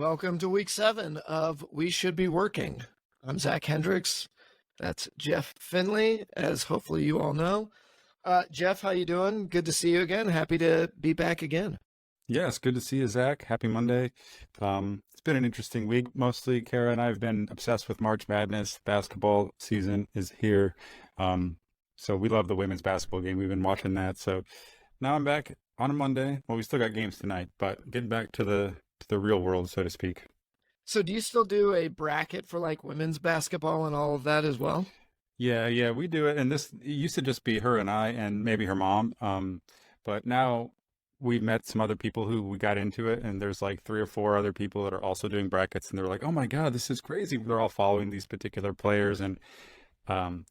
Welcome to week 7 of We Should Be Working. I'm Zach Hendricks. That's Jeff Finley, as hopefully you all know. Jeff, how you doing? Good to see you again. Happy to be back again. Yes, good to see you, Zach. Happy Monday. It's been an interesting week. Mostly, Kara and I have been obsessed with March Madness. Basketball season is here. So we love the women's basketball game. We've been watching that. So now I'm back on a Monday. Well, we still got games tonight, but getting back to the real world, so to speak. So, do you still do a bracket for like women's basketball and all of that as well? Yeah, we do it. And this it used to just be her and I and maybe her mom. But now we've met some other people who we got into it, and there's like three or four other people that are also doing brackets, and they're like, "Oh my God, this is crazy!" They're all following these particular players and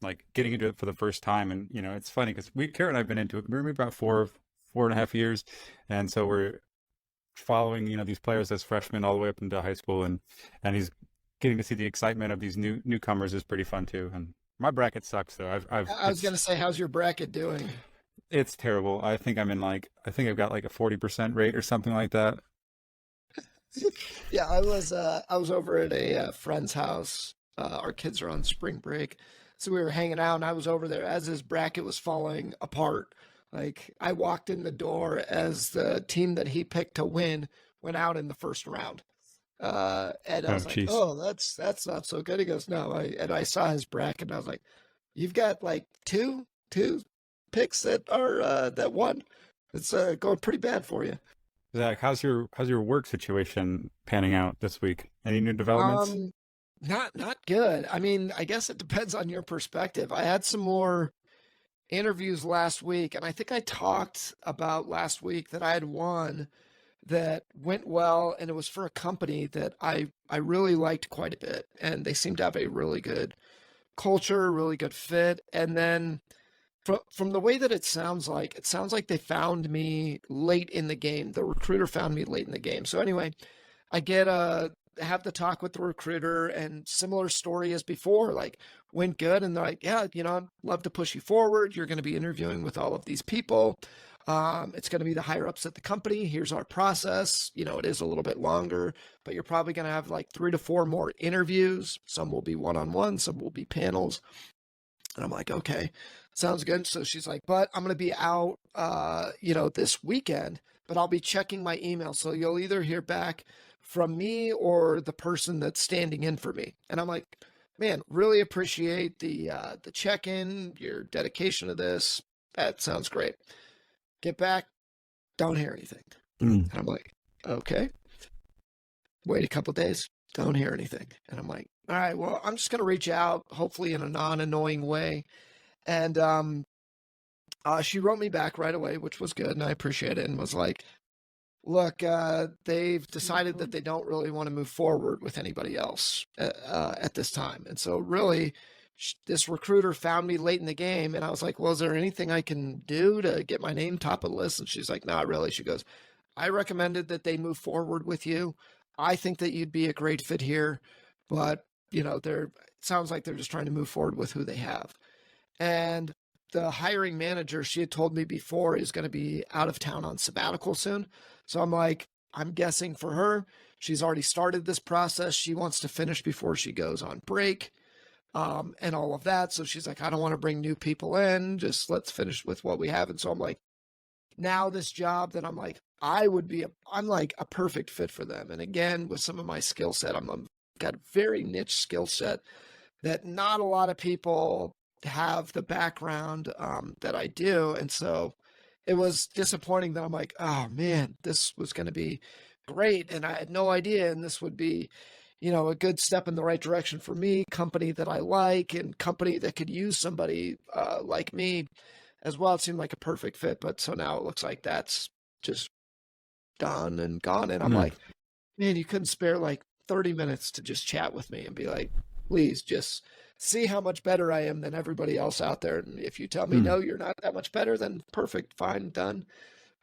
like getting into it for the first time. And it's funny because Kara and I've been into it maybe about 4.5 years, and so we're following these players as freshmen all the way up into high school, and he's getting to see the excitement of these newcomers is pretty fun too. And my bracket sucks though. I've I was going to say, how's your bracket doing? it's terrible. I think I've got like a 40% rate or something like that. Yeah, I was over at a friend's house. Our kids are on spring break, so we were hanging out, and I was over there as his bracket was falling apart. Like I walked in the door as the team that he picked to win went out in the first round, and I Oh, was like, jeez. "Oh, that's not so good." He goes, "No," and I saw his bracket, and I was like, "You've got like two picks that are that won. It's going pretty bad for you." Zach, how's your work situation panning out this week? Any new developments? Um, not good. I mean, I guess it depends on your perspective. I had some more interviews last week, and I think I talked about last week that I had one that went well, and it was for a company that I really liked quite a bit, and they seemed to have a really good culture, really good fit. And then from the way that it sounds like they found me late in the game. The recruiter found me late in the game. So anyway, I get have the talk with the recruiter, and similar story as before, like went good, and they're like, yeah, I'd love to push you forward. You're going to be interviewing with all of these people. It's going to be the higher ups at the company. Here's our process. It is a little bit longer, but you're probably going to have like 3 to 4 more interviews. Some will be one-on-one, some will be panels. And I'm like, okay, sounds good. So she's like, but I'm going to be out, this weekend, but I'll be checking my email. So you'll either hear back from me or the person that's standing in for me. And I'm like, man, really appreciate the check-in, your dedication to this. That sounds great. Get back, don't hear anything. Mm. And I'm like, okay. Wait a couple days, don't hear anything. And I'm like, all right, well, I'm just gonna reach out, hopefully in a non-annoying way. And she wrote me back right away, which was good, and I appreciate it, and was like, look, they've decided that they don't really want to move forward with anybody else at this time. And so really, this recruiter found me late in the game, and I was like, well, is there anything I can do to get my name top of the list? And she's like, not really. She goes, I recommended that they move forward with you. I think that you'd be a great fit here, but it sounds like they're just trying to move forward with who they have. And the hiring manager, she had told me before, is going to be out of town on sabbatical soon. So I'm like, I'm guessing for her, she's already started this process. She wants to finish before she goes on break, and all of that. So she's like, I don't want to bring new people in. Just let's finish with what we have. And so I'm like, now this job that I'm like, I'm like a perfect fit for them. And again, with some of my skill set, got a very niche skill set that not a lot of people have the background that I do. And so it was disappointing that I'm like, oh man, this was going to be great. And I had no idea. And this would be, a good step in the right direction for me, company that I like, and company that could use somebody like me as well. It seemed like a perfect fit. But so now it looks like that's just done and gone. And I'm Mm. like, man, you couldn't spare like 30 minutes to just chat with me and be like, please just see how much better I am than everybody else out there. And if you tell me, Mm. no, you're not that much better, then perfect, fine, done.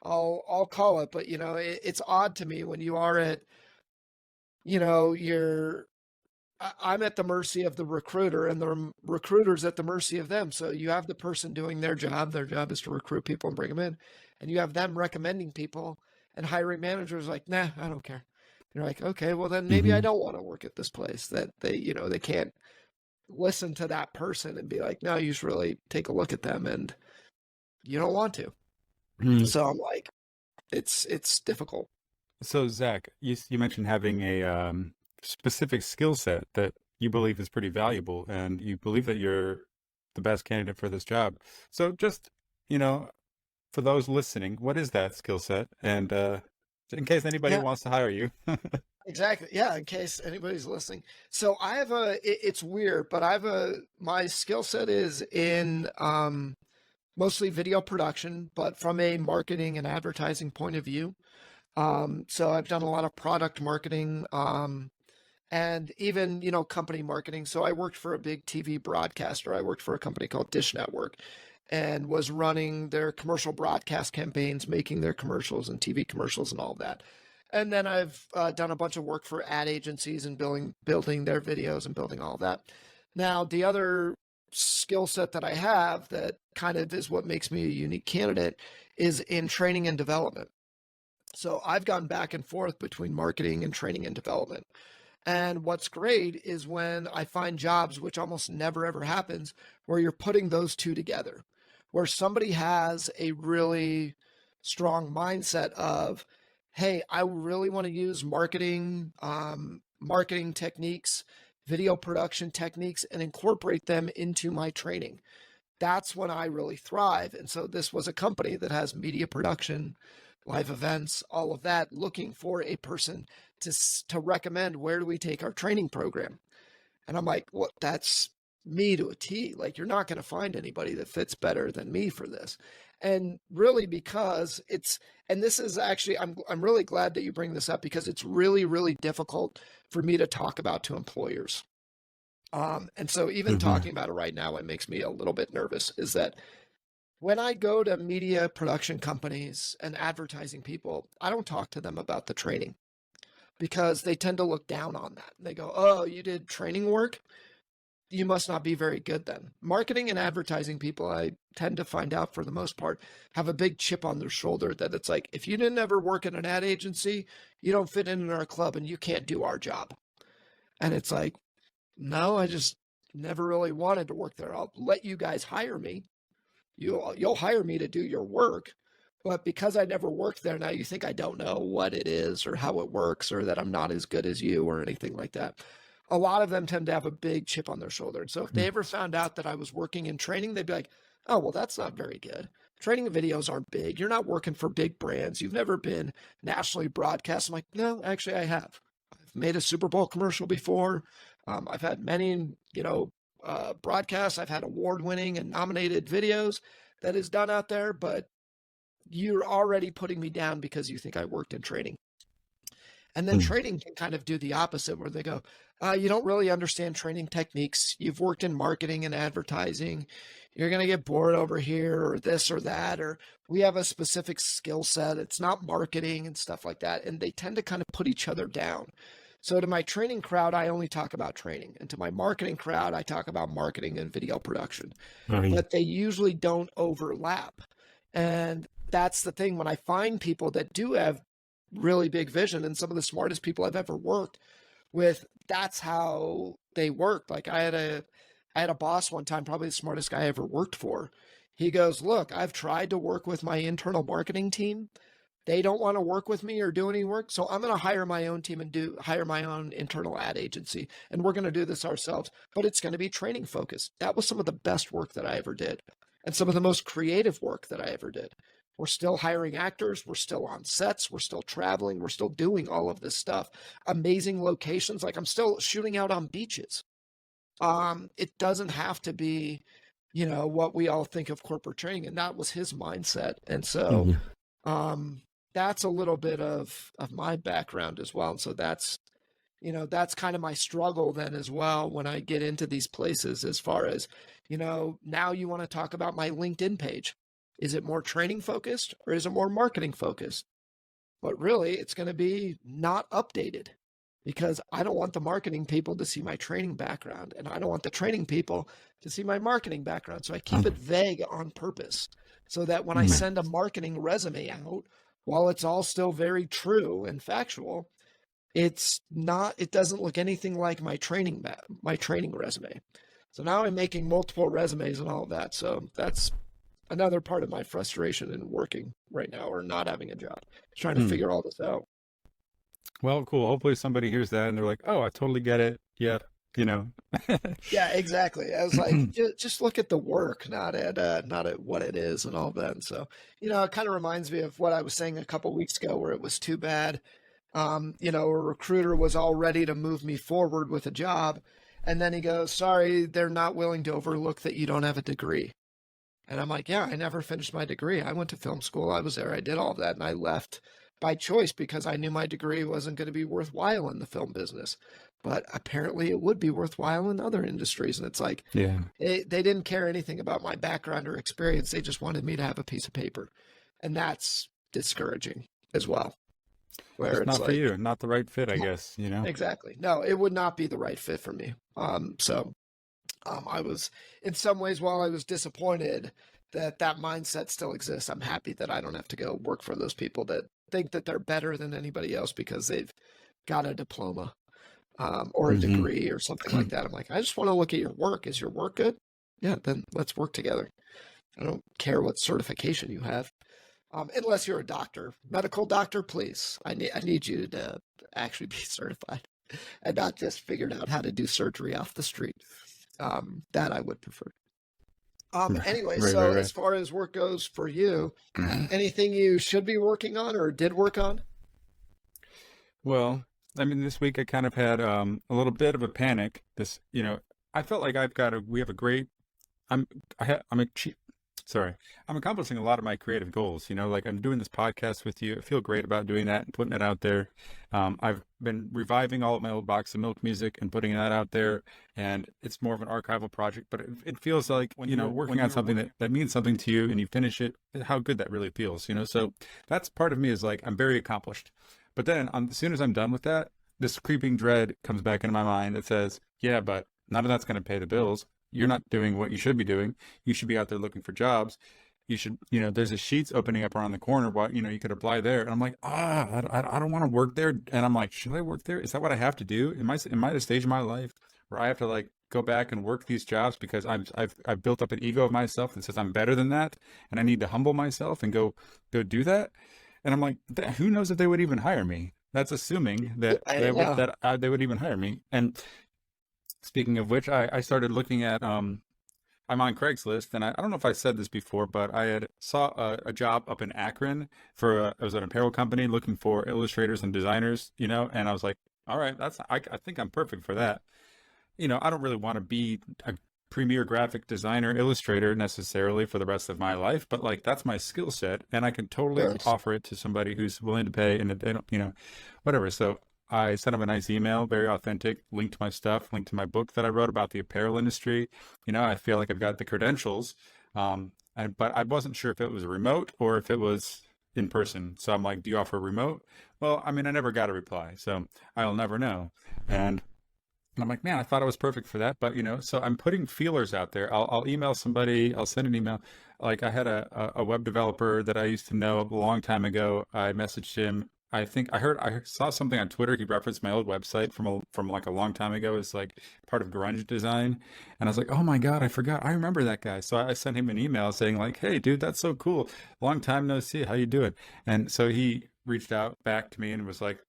I'll call it. But it's odd to me when you are at, you're I'm at the mercy of the recruiter, and the recruiter's at the mercy of them. So you have the person doing their job. Their job is to recruit people and bring them in. And you have them recommending people, and hiring managers like, nah, I don't care. You're like, okay, well then maybe I Hmm. don't want to work at this place. That they can't listen to that person and be like, no, you should really take a look at them, and you don't want to. So I'm like, it's difficult. So Zach, you mentioned having a specific skill set that you believe is pretty valuable, and you believe that you're the best candidate for this job. So just, you know, for those listening, what is that skill set? And in case anybody Yeah, wants to hire you. exactly. Yeah, in case anybody's listening. So I have it's weird, but my skill set is in mostly video production, but from a marketing and advertising point of view. So I've done a lot of product marketing, and even, company marketing. So I worked for a big TV broadcaster. I worked for a company called Dish Network and was running their commercial broadcast campaigns, making their commercials and TV commercials and all that. And then I've done a bunch of work for ad agencies and building their videos and building all that. Now, the other skill set that I have that kind of is what makes me a unique candidate is in training and development. So I've gone back and forth between marketing and training and development. And what's great is when I find jobs, which almost never ever happens, where you're putting those two together, where somebody has a really strong mindset of, hey, I really want to use marketing techniques, video production techniques, and incorporate them into my training. That's when I really thrive. And so this was a company that has media production, live events, all of that, looking for a person to recommend where do we take our training program. And I'm like, well, that's me to a T. Like, you're not going to find anybody that fits better than me for this. And really, because and this is actually, I'm really glad that you bring this up, because it's really, really difficult for me to talk about to employers. And so even Hmm. talking about it right now, it makes me a little bit nervous, is that when I go to media production companies and advertising people, I don't talk to them about the training, because they tend to look down on that. They go, oh, you did training work? You must not be very good then. Marketing and advertising people, I tend to find out for the most part, have a big chip on their shoulder that it's like, if you didn't ever work in an ad agency, you don't fit in our club and you can't do our job. And it's like, no, I just never really wanted to work there. I'll let you guys hire me. You'll hire me to do your work, but because I never worked there, now you think I don't know what it is or how it works, or that I'm not as good as you or anything like that. A lot of them tend to have a big chip on their shoulder. And so if they ever found out that I was working in training, they'd be like, oh, well, that's not very good. Training videos aren't big. You're not working for big brands. You've never been nationally broadcast. I'm like, no, actually, I have. I've made a Super Bowl commercial before. I've had many, broadcasts. I've had award-winning and nominated videos that is done out there, but you're already putting me down because you think I worked in training. And then training can kind of do the opposite, where they go, you don't really understand training techniques. You've worked in marketing and advertising. You're going to get bored over here, or this or that, or we have a specific skill set. It's not marketing and stuff like that. And they tend to kind of put each other down. So to my training crowd, I only talk about training. And to my marketing crowd, I talk about marketing and video production. Hmm. But they usually don't overlap. And that's the thing. When I find people that do have really big vision, and some of the smartest people I've ever worked with, that's how they work. Like I had a boss one time, probably the smartest guy I ever worked for. He goes, look, I've tried to work with my internal marketing team. They don't want to work with me or do any work. So I'm going to hire my own team and hire my own internal ad agency. And we're going to do this ourselves, but it's going to be training focused. That was some of the best work that I ever did, and some of the most creative work that I ever did. We're still hiring actors. We're still on sets. We're still traveling. We're still doing all of this stuff. Amazing locations. Like, I'm still shooting out on beaches. It doesn't have to be, what we all think of corporate training. And that was his mindset. And so, Hmm. um, that's a little bit of my background as well. And so that's kind of my struggle then as well when I get into these places, as far as, now you want to talk about my LinkedIn page. Is it more training focused or is it more marketing focused? But really, it's going to be not updated, because I don't want the marketing people to see my training background, and I don't want the training people to see my marketing background. So I keep it vague on purpose, so that when I send a marketing resume out, while it's all still very true and factual, It's not, it doesn't look anything like my training resume. So now I'm making multiple resumes and all of that. So that's another part of my frustration in working right now or not having a job, trying to Hmm. figure all this out. Well, cool. Hopefully somebody hears that and they're like, "Oh, I totally get it." Yeah, you know. Yeah, exactly. I was like, just look at the work, not at what it is and all that. And so, it kind of reminds me of what I was saying a couple weeks ago, where it was too bad. A recruiter was all ready to move me forward with a job, and then he goes, "Sorry, they're not willing to overlook that you don't have a degree." And I'm like, "Yeah, I never finished my degree. I went to film school. I was there. I did all of that, and I left by choice because I knew my degree wasn't going to be worthwhile in the film business. But apparently, it would be worthwhile in other industries." And it's like, Yeah. they didn't care anything about my background or experience. They just wanted me to have a piece of paper. And that's discouraging as well, where Just it's not for like, you, not the right fit, I guess, you know. exactly. No, it would not be the right fit for me. I was, in some ways, while I was disappointed that that mindset still exists, I'm happy that I don't have to go work for those people that think that they're better than anybody else because they've got a diploma, or a Hmm. degree or something like that. I'm like, I just want to look at your work. Is your work good? Yeah, then let's work together. I don't care what certification you have, unless you're a doctor, medical doctor. Please, I need you to actually be certified and not just figured out how to do surgery off the street. That I would prefer. Anyway, Right, right, so right. as far as work goes for you, anything you should be working on or did work on? Well, I mean, this week I kind of had a little bit of a panic. I felt like we have a great, I'm, I'm a sorry, I'm accomplishing a lot of my creative goals. Like I'm doing this podcast with you. I feel great about doing that and putting it out there. I've been reviving all of my old box of Milk music and putting that out there. And it's more of an archival project, but it feels like, working on something that means something to you and you finish it, how good that really feels. So that's part of me is like, I'm very accomplished. But then as soon as I'm done with that, this creeping dread comes back into my mind that says, yeah, but none of that's going to pay the bills. You're not doing what you should be doing. You should be out there looking for jobs. You should, there's a Sheets opening up around the corner. Why, you could apply there. And I'm like, I don't want to work there. And I'm like, should I work there? Is that what I have to do? Am I at a stage in my life where I have to like go back and work these jobs because I've built up an ego of myself that says I'm better than that, and I need to humble myself and go do that? And I'm like, who knows if they would even hire me? That's assuming that I they would know. that they would even hire me. And speaking of which, I started looking at I'm on Craigslist, and I don't know if I said this before, but I had saw a job up in Akron it was an apparel company looking for illustrators and designers, and I was like, all right, I think I'm perfect for that. I don't really want to be a premier graphic designer, illustrator necessarily for the rest of my life, but like that's my skill set, and I can totally Sure. offer it to somebody who's willing to pay, and they don't, whatever. So I sent him a nice email, very authentic, linked to my stuff, linked to my book that I wrote about the apparel industry. I feel like I've got the credentials, but I wasn't sure if it was remote or if it was in person. So I'm like, do you offer remote? Well, I mean, I never got a reply, so I'll never know. And I'm like, man, I thought I was perfect for that. But, so I'm putting feelers out there. I'll email somebody, I'll send an email. Like I had a web developer that I used to know a long time ago. I messaged him. I saw something on Twitter. He referenced my old website from like a long time ago. It's like part of grunge design. And I was like, oh my God, I forgot. I remember that guy. So I sent him an email saying like, hey dude, that's so cool. Long time no see. How you doing? And so he reached out back to me and was like,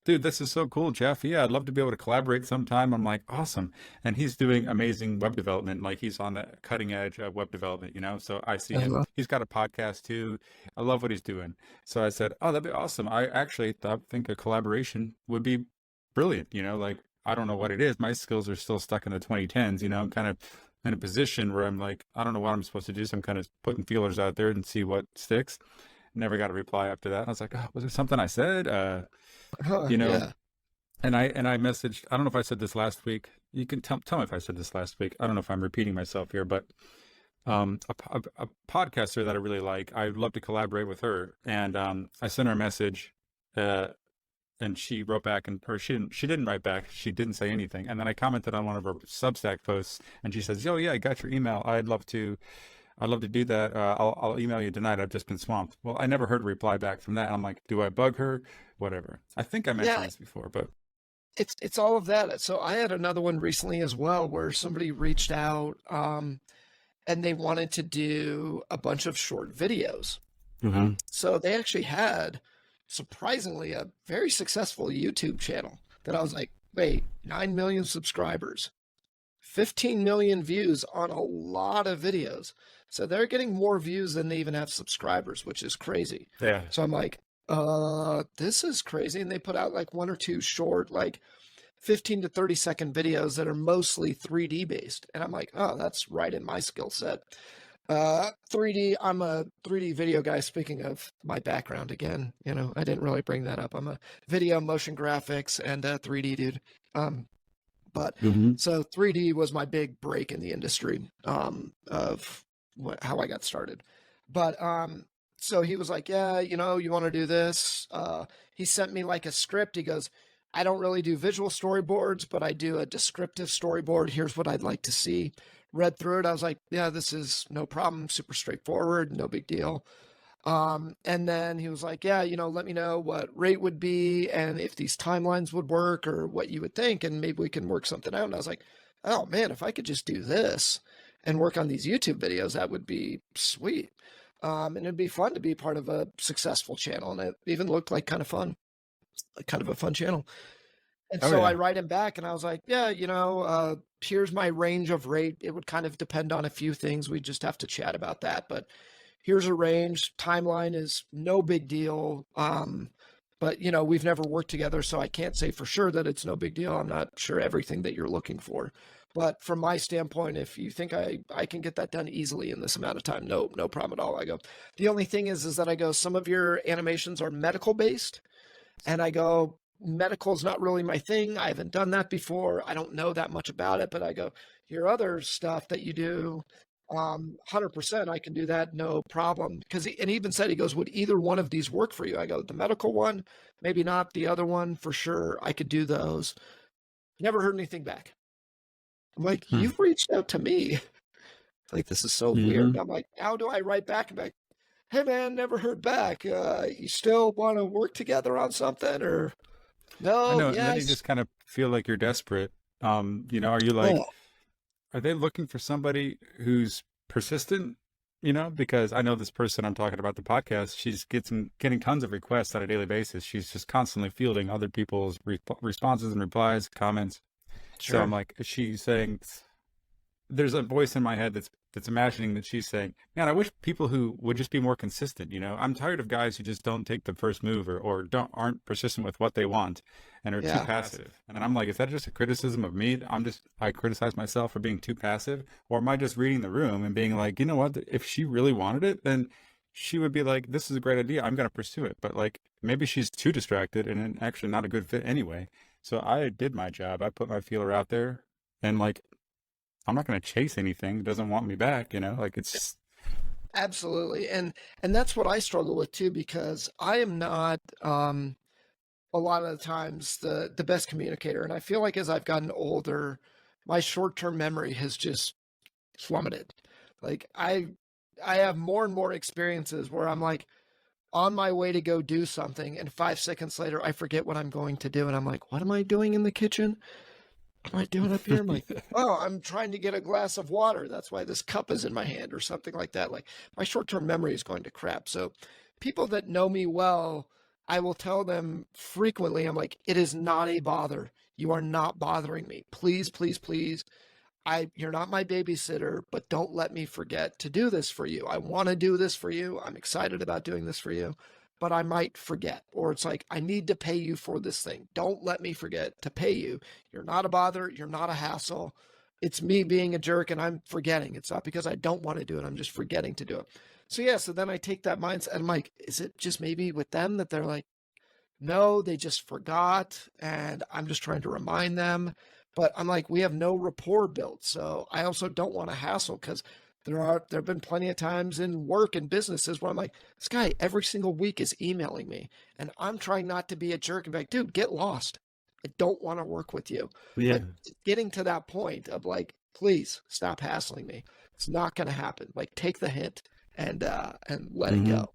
dude, this is so cool, Jeff. Yeah, I'd love to be able to collaborate sometime. I'm like, awesome. And he's doing amazing web development. Like he's on the cutting edge of web development. So I see him. Uh, He's got a podcast too. I love what he's doing. So I said, oh, that'd be awesome. I actually think a collaboration would be brilliant. Like I don't know what it is. My skills are still stuck in the 2010s. I'm kind of in a position where I'm like, I don't know what I'm supposed to do. So I'm kind of putting feelers out there and see what sticks. Never got a reply after that. I was like, oh, was there something I said? You know, yeah. and I messaged, I don't know if I said this last week. You can tell me if I said this last week. I don't know if I'm repeating myself here, but a podcaster that I really like, I'd love to collaborate with her. And I sent her a message, uh, and she wrote back, or she didn't write back. She didn't say anything. And then I commented on one of her Substack posts, and she says, "Oh yeah, I got your email. I'd love to I'd love to do that. I'll email you tonight. I've just been swamped. Well, I never heard a reply back from that. I'm like, do I bug her? Whatever. I think I mentioned Yeah, this before, but it's all of that. So I had another one recently as well where somebody reached out and they wanted to do a bunch of short videos. Mhm. So they actually had surprisingly a very successful YouTube channel that I was like, wait, 9 million subscribers, 15 million views on a lot of videos. So they're getting more views than they even have subscribers, which is crazy. yeah, So I'm like, this is crazy. And they put out like one or two short, like 15 to 30-second videos that are mostly 3D based. And I'm like, oh, that's right in my skill set. 3D, I'm a 3D video guy. Speaking of my background again, I didn't really bring that up. I'm a video motion graphics and 3D dude. But hmm so 3D was my big break in the industry of how I got started. But so he was like, yeah, you want to do this? He sent me like a script. He goes, I don't really do visual storyboards, but I do a descriptive storyboard. Here's what I'd like to see. Read through it. I was like, yeah, this is no problem. Super straightforward. No big deal. And then he was like, yeah, let me know what rate would be and if these timelines would work or what you would think, and maybe we can work something out. And I was like, oh man, if I could just do this and work on these YouTube videos, that would be sweet. And it'd be fun to be part of a successful channel. And it even looked like kind of fun, like kind of a fun channel. And oh so I yeah, write him back and I was like, yeah, here's my range of rate. It would kind of depend on a few things. We just have to chat about that. But here's a range. Timeline is no big deal. But we've never worked together, so I can't say for sure that it's no big deal. I'm not sure everything that you're looking for. But from my standpoint, if you think I can get that done easily in this amount of time, no problem at all. I go, the only thing is that I go, some of your animations are medical based. And I go, medical is not really my thing. I haven't done that before. I don't know that much about it, but I go, your other stuff that you do, 100%, I can do that. No problem. Because and he even said, he goes, would either one of these work for you? I go, the medical one, maybe not. The other one for sure. I could do those. Never heard anything back. I'm like, hmm you've reached out to me. Like, this is so weird. hmm I'm like, how do I write back and be like, hey man, never heard back. You still want to work together on something or I no? know. And then you Yes. just kind of feel like you're desperate. Are you like, Oh, are they looking for somebody who's persistent? Because I know this person I'm talking about the podcast. She's getting tons of requests on a daily basis. She's just constantly fielding other people's responses and replies, comments. So I'm sure. like, is she saying? There's a voice in my head that's imagining that she's saying, "Man, I wish people who would just be more consistent." I'm tired of guys who just don't take the first move or aren't persistent with what they want and are too Yeah. passive. And I'm like, is that just a criticism of me? I criticize myself for being too passive, or am I just reading the room and being like, you know what? If she really wanted it, then she would be like, "This is a great idea. I'm going to pursue it." But like, maybe she's too distracted and actually not a good fit anyway. So I did my job. I put my feeler out there, and like, I'm not going to chase anything that doesn't want me back, like it's Absolutely. And that's what I struggle with too, because I am not a lot of the times the best communicator. And I feel like as I've gotten older, my short-term memory has just plummeted. Like I have more and more experiences where I'm like on my way to go do something and 5 seconds later I forget what I'm going to do and I'm like, what am I doing in the kitchen? What am I doing up here? I'm like, oh, I'm trying to get a glass of water. That's why this cup is in my hand or something like that. Like my short-term memory is going to crap. So people that know me well, I will tell them frequently, I'm like, it is not a bother. You are not bothering me. Please, please, please. You're not my babysitter, but don't let me forget to do this for you. I want to do this for you. I'm excited about doing this for you, but I might forget. Or it's like, I need to pay you for this thing. Don't let me forget to pay you. You're not a bother. You're not a hassle. It's me being a jerk and I'm forgetting. It's not because I don't want to do it. I'm just forgetting to do it. So yeah, so then I take that mindset and I'm like, is it just maybe with them that they're like, no, they just forgot, and I'm just trying to remind them. But I'm like, we have no rapport built. So I also don't want to hassle because there have been plenty of times in work and businesses where I'm like, this guy every single week is emailing me. And I'm trying not to be a jerk and be like, dude, get lost. I don't want to work with you. yeah. But getting to that point of like, please stop hassling me. It's not going to happen. Like, take the hint and let it Hmm. go.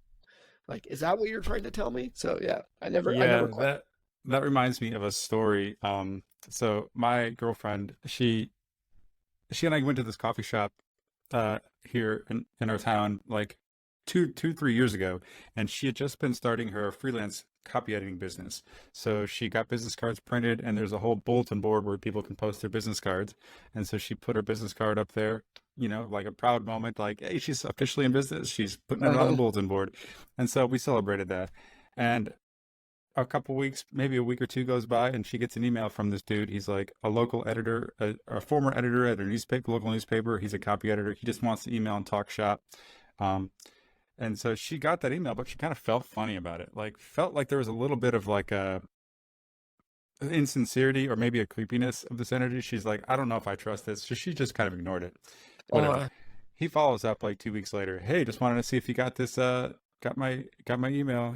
Like, is that what you're trying to tell me? So yeah, I never Yeah, quite. that reminds me of a story. So my girlfriend, she and I went to this coffee shop here in our town like 3 years ago, and she had just been starting her freelance copy editing business. So she got business cards printed, and there's a whole bulletin board where people can post their business cards. And so she put her business card up there, like a proud moment, like, hey, she's officially in business. She's putting it on the Uh, bulletin board. And so we celebrated that. And a couple weeks, maybe a week or two goes by, and she gets an email from this dude. He's like a local editor, a former editor at a local newspaper. He's a copy editor. He just wants to email and talk shop. Um, and so she got that email, but she kind of felt funny about it. Like, felt like there was a little bit of like a insincerity or maybe a creepiness of this energy. She's like, I don't know if I trust this. So she just kind of ignored it. Whatever. uh, He follows up like 2 weeks later. Hey, just wanted to see if you got this. Got my email.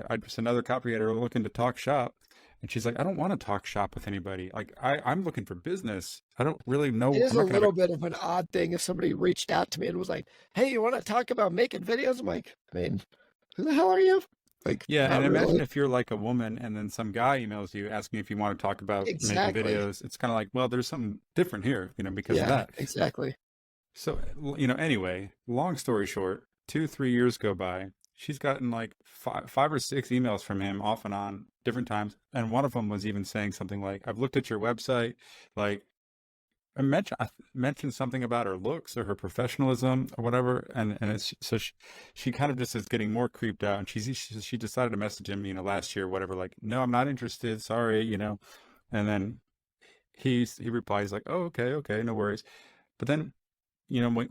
I just another copy editor looking to talk shop. And she's like, I don't want to talk shop with anybody. Like, I'm looking for business. I don't really it know. is I'm a not gonna have a little bit of an odd thing if somebody reached out to me and was like, "Hey, you want to talk about making videos?" I'm like, I mean, who the hell are you? Like, Yeah, and not imagine really. if you're like a woman and then some guy emails you asking if you want to talk about making Exactly. videos. It's kind of like, well, there's something different here, because of Yeah, that. exactly. So, anyway, long story short, 3 years go by. She's gotten like five or six emails from him off and on different times. And one of them was even saying something like, I've looked at your website. Like, I mentioned something about her looks or her professionalism or whatever. And it's so she kind of just is getting more creeped out. And she decided to message him, last year, whatever, like, no, I'm not interested. Sorry. And then he replies like, oh, okay, no worries. But then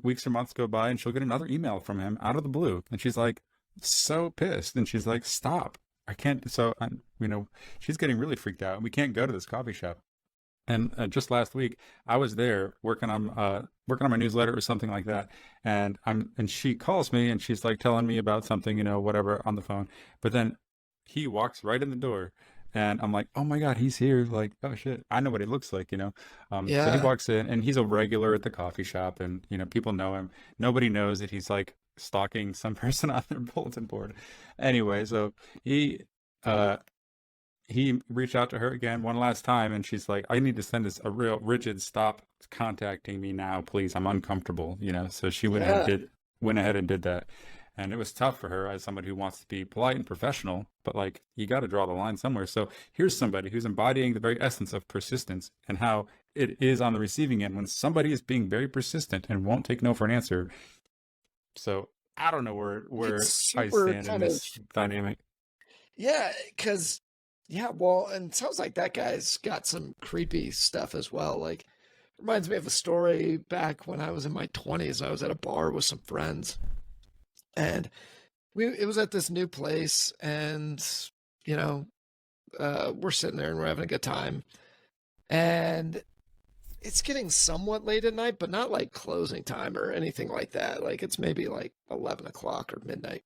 weeks or months go by and she'll get another email from him out of the blue. And she's like, so pissed. And she's like, stop. I can't. So, she's getting really freaked out. And we can't go to this coffee shop. And just last week, I was there working on my newsletter or something like that. And she calls me and she's like telling me about something, whatever on the phone. But then he walks right in the door. And I'm like, oh my God, he's here. Like, oh shit, I know what he looks like. So he Yeah. walks in and he's a regular at the coffee shop and, people know him. Nobody knows that he's like stalking some person on their bulletin board. Anyway, so he, uh, he reached out to her again one last time and she's like, I need to send this a real rigid stop contacting me now, please. I'm uncomfortable. So she Yeah. went ahead and did that. And it was tough for her as somebody who wants to be polite and professional, but like you got to draw the line somewhere. So here's somebody who's embodying the very essence of persistence and how it is on the receiving end when somebody is being very persistent and won't take no for an answer. So I don't know It's where I super stand in kind of, this dynamic. yeah, because, yeah, well, and it sounds like that guy's got some creepy stuff as well. Like, reminds me of a story back when I was in my 20s. I was at a bar with some friends, and it was at this new place, and, you know, we're sitting there and we're having a good time. And it's getting somewhat late at night, but not like closing time or anything like that. Like, it's maybe like 11 o'clock or midnight.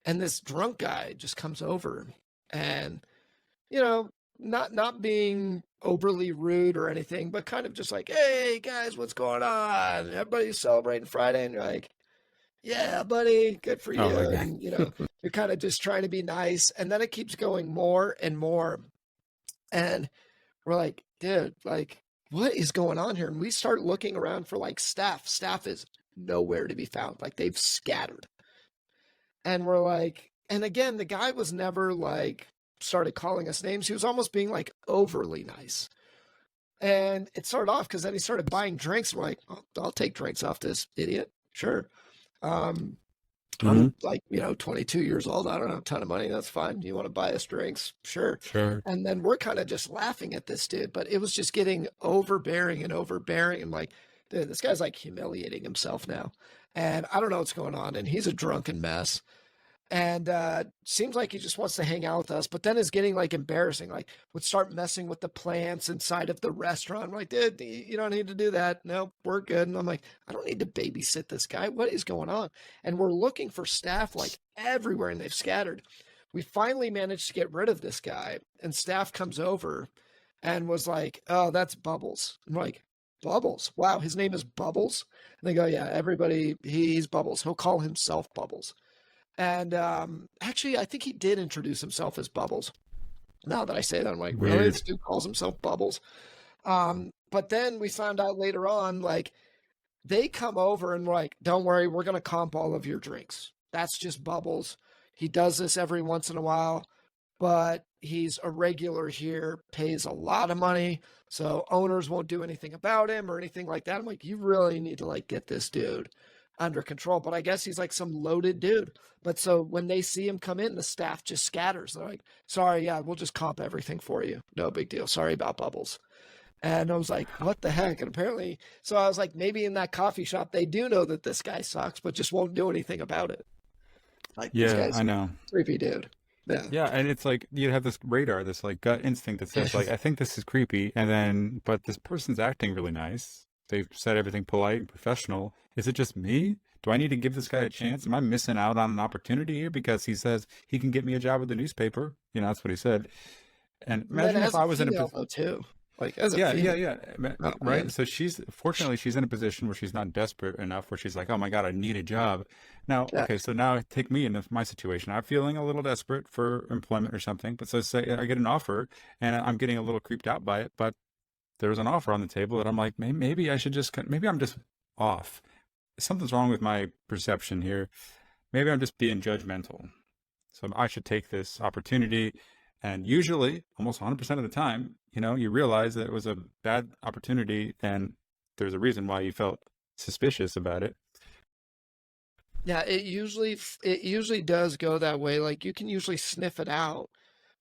And this drunk guy just comes over and, you know, not being overly rude or anything, but kind of just like, hey guys, what's going on? Everybody's celebrating Friday, and you're like, yeah, buddy, good for Oh you. my God. And you're kind of just trying to be nice. And then it keeps going more and more. And we're like, dude, like, what is going on here? And we start looking around for like staff. Staff is nowhere to be found. Like, they've scattered. And we're like, and again, the guy was never like started calling us names. He was almost being like overly nice. And it started off because then he started buying drinks. We're like, I'll take drinks off this idiot. Sure. Um, Hmm. I'm like, 22 years old. I don't have a ton of money. That's fine. You want to buy us drinks? Sure. Sure. And then we're kind of just laughing at this dude, but it was just getting overbearing and overbearing. And like, dude, this guy's like humiliating himself now. And I don't know what's going on. And he's a drunken mess. And seems like he just wants to hang out with us, but then is getting like embarrassing. Like, would start messing with the plants inside of the restaurant. I'm like, dude, you don't need to do that. No, we're good. And I'm like, I don't need to babysit this guy. What is going on? And we're looking for staff like everywhere, and they've scattered. We finally managed to get rid of this guy, and staff comes over and was like, oh, that's Bubbles. I'm like, Bubbles. Wow, his name is Bubbles. And they go, yeah, everybody, he's Bubbles. He'll call himself Bubbles. And actually, I think he did introduce himself as Bubbles. Now that I say that, I'm like, really? Weird. This dude calls himself Bubbles. But then we found out later on, like, they come over and like, don't worry, we're going to comp all of your drinks. That's just Bubbles. He does this every once in a while, but he's a regular here, pays a lot of money. So owners won't do anything about him or anything like that. I'm like, you really need to like get this dude under control. But I guess he's like some loaded dude. But so when they see him come in, the staff just scatters. They're like, sorry, yeah, we'll just comp everything for you. No big deal. Sorry about Bubbles. And I was like, what the heck? And apparently, so I was like, maybe in that coffee shop, they do know that this guy sucks, but just won't do anything about it. Like, this Yeah, guy's I a know. creepy dude. Yeah. Yeah, and it's like you have this radar, this like gut instinct that says like I think this is creepy, and then but this person's acting really nice. They've said everything polite and professional. Is it just me? Do I need to give this guy a chance? Am I missing out on an opportunity here because he says he can get me a job with the newspaper? You know, that's what he said. And And then imagine if as I a was in a female, though, too. Like, as a yeah, yeah, female. yeah. Oh, Right. man. So fortunately, she's in a position where she's not desperate enough where she's like, oh my God, I need a job. Now, Yeah. okay, so now take me into my situation. I'm feeling a little desperate for employment or something, but so say I get an offer and I'm getting a little creeped out by it, but there's an offer on the table that I'm like, maybe I should just, maybe I'm just off. Something's wrong with my perception here. Maybe I'm just being judgmental. So I should take this opportunity. And usually, almost 100% of the time, you know, you realize that it was a bad opportunity and there's a reason why you felt suspicious about it. Yeah, it usually does go that way. Like, you can usually sniff it out.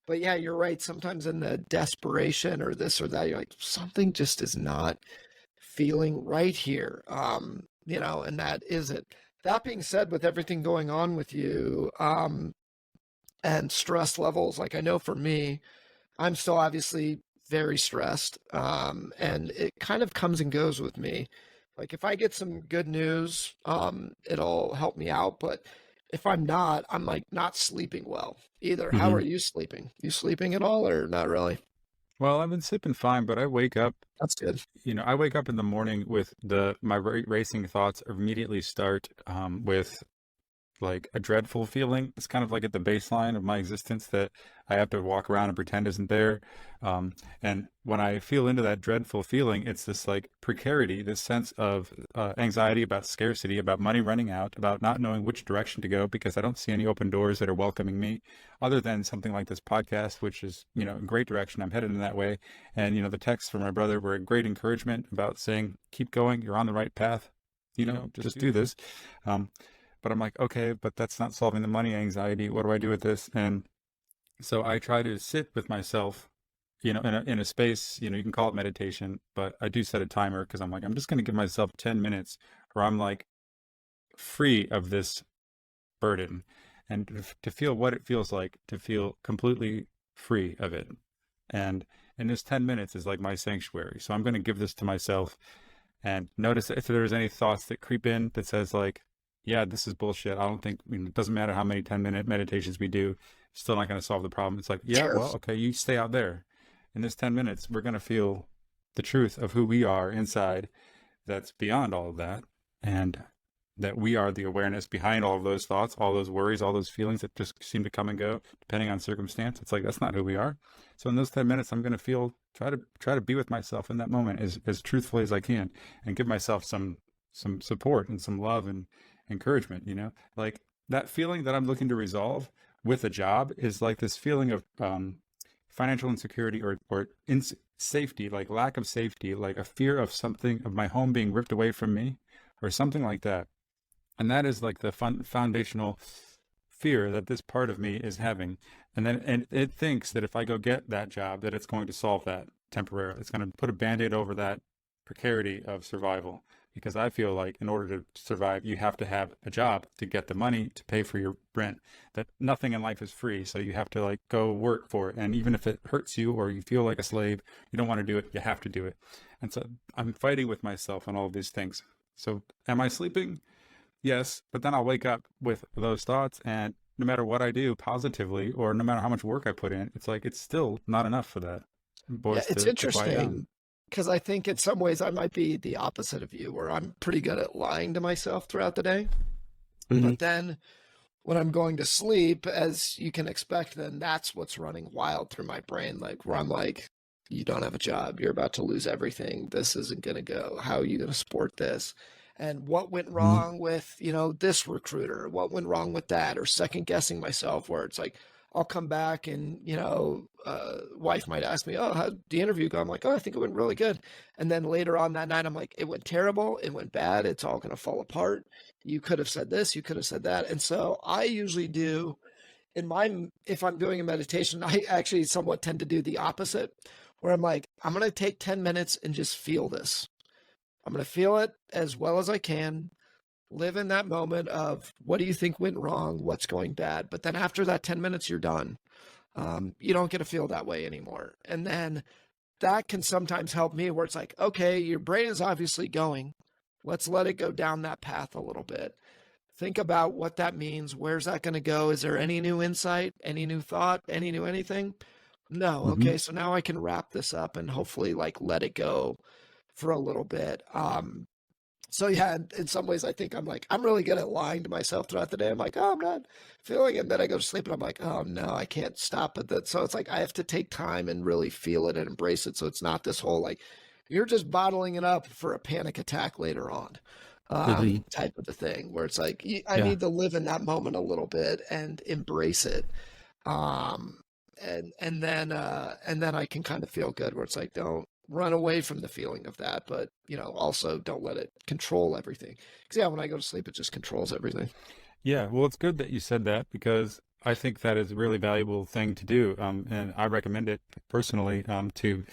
But yeah, you're right. Sometimes in the desperation or this or that, you're like, something just is not feeling right here. And that is it. That being said, with everything going on with you, and stress levels, like I know for me, I'm still obviously very stressed. And it kind of comes and goes with me. Like if I get some good news, it'll help me out. But if I'm not, I'm like not sleeping well either. How are Hmm. you sleeping? You sleeping at all or not really? Well, I've been sleeping fine, but I wake up, That's good. I wake up in the morning with my racing thoughts immediately start with like a dreadful feeling. It's kind of like at the baseline of my existence that I have to walk around and pretend isn't there. And when I feel into that dreadful feeling, it's this like precarity, this sense of anxiety about scarcity, about money running out, about not knowing which direction to go because I don't see any open doors that are welcoming me other than something like this podcast, which is, a great direction. I'm headed in that way. And, the texts from my brother were a great encouragement about saying, keep going, you're on the right path, just do this. But I'm like, okay, but that's not solving the money anxiety. What do I do with this? And so I try to sit with myself, in a space, you can call it meditation, but I do set a timer because I'm like, I'm just going to give myself 10 minutes where I'm like free of this burden and to feel what it feels like to feel completely free of it. And this 10 minutes is like my sanctuary. So I'm going to give this to myself and notice if there's any thoughts that creep in that says like, yeah, this is bullshit. I don't think, it doesn't matter how many 10-minute meditations we do, still not going to solve the problem. It's like, yeah, Sure. well, okay, you stay out there. In this 10 minutes, we're going to feel the truth of who we are inside that's beyond all of that. And that we are the awareness behind all of those thoughts, all those worries, all those feelings that just seem to come and go depending on circumstance. It's like, that's not who we are. So in those 10 minutes, I'm going to try to be with myself in that moment as truthfully as I can and give myself some support and some love and encouragement, like that feeling that I'm looking to resolve with a job is like this feeling of financial insecurity or safety, like lack of safety, like a fear of something of my home being ripped away from me or something like that. And that is like the foundational fear that this part of me is having. And it thinks that if I go get that job, that it's going to solve that temporarily. It's going to put a band-aid over that precarity of survival. Because I feel like in order to survive, you have to have a job to get the money to pay for your rent. That nothing in life is free. So you have to like go work for it. And even if it hurts you or you feel like a slave, you don't want to do it. You have to do it. And so I'm fighting with myself on all of these things. So am I sleeping? Yes. But then I'll wake up with those thoughts. And no matter what I do positively or no matter how much work I put in, it's like it's still not enough for that Yeah, voice it's to quiet down. interesting. because I think in some ways I might be the opposite of you, where I'm pretty good at lying to myself throughout the day. Hmm. But then when I'm going to sleep, as you can expect, then that's what's running wild through my brain, like where I'm like, you don't have a job, you're about to lose everything, this isn't going to go, how are you going to support this? And what went Hmm. wrong with, this recruiter? What went wrong with that? Or second guessing myself, where it's like, I'll come back and, wife might ask me, oh, how'd the interview go? I'm like, oh, I think it went really good. And then later on that night, I'm like, it went terrible. It went bad. It's all going to fall apart. You could have said this, you could have said that. And so I usually do if I'm doing a meditation, I actually somewhat tend to do the opposite, where I'm like, I'm going to take 10 minutes and just feel this. I'm going to feel it as well as I can, live in that moment of what do you think went wrong? What's going bad? But then after that 10 minutes, you're done. You don't get to feel that way anymore. And then that can sometimes help me where it's like, okay, your brain is obviously going. Let's let it go down that path a little bit. Think about what that means. Where's that going to go? Is there any new insight, any new thought, any new anything? No. Hmm. Okay. So now I can wrap this up and hopefully like let it go for a little bit. So yeah, in some ways, I think I'm really good at lying to myself throughout the day. I'm like, oh, I'm not feeling it. And then I go to sleep and I'm like, oh no, I can't stop it. So it's like I have to take time and really feel it and embrace it. So it's not this whole like you're just bottling it up for a panic attack later on, Hmm. type of a thing where it's like I Yeah. need to live in that moment a little bit and embrace it. Um, and then I can kind of feel good where it's like don't run away from the feeling of that, but also don't let it control everything. Because yeah, when I go to sleep, it just controls everything. Yeah, well, it's good that you said that because I think that is a really valuable thing to do. And I recommend it personally, to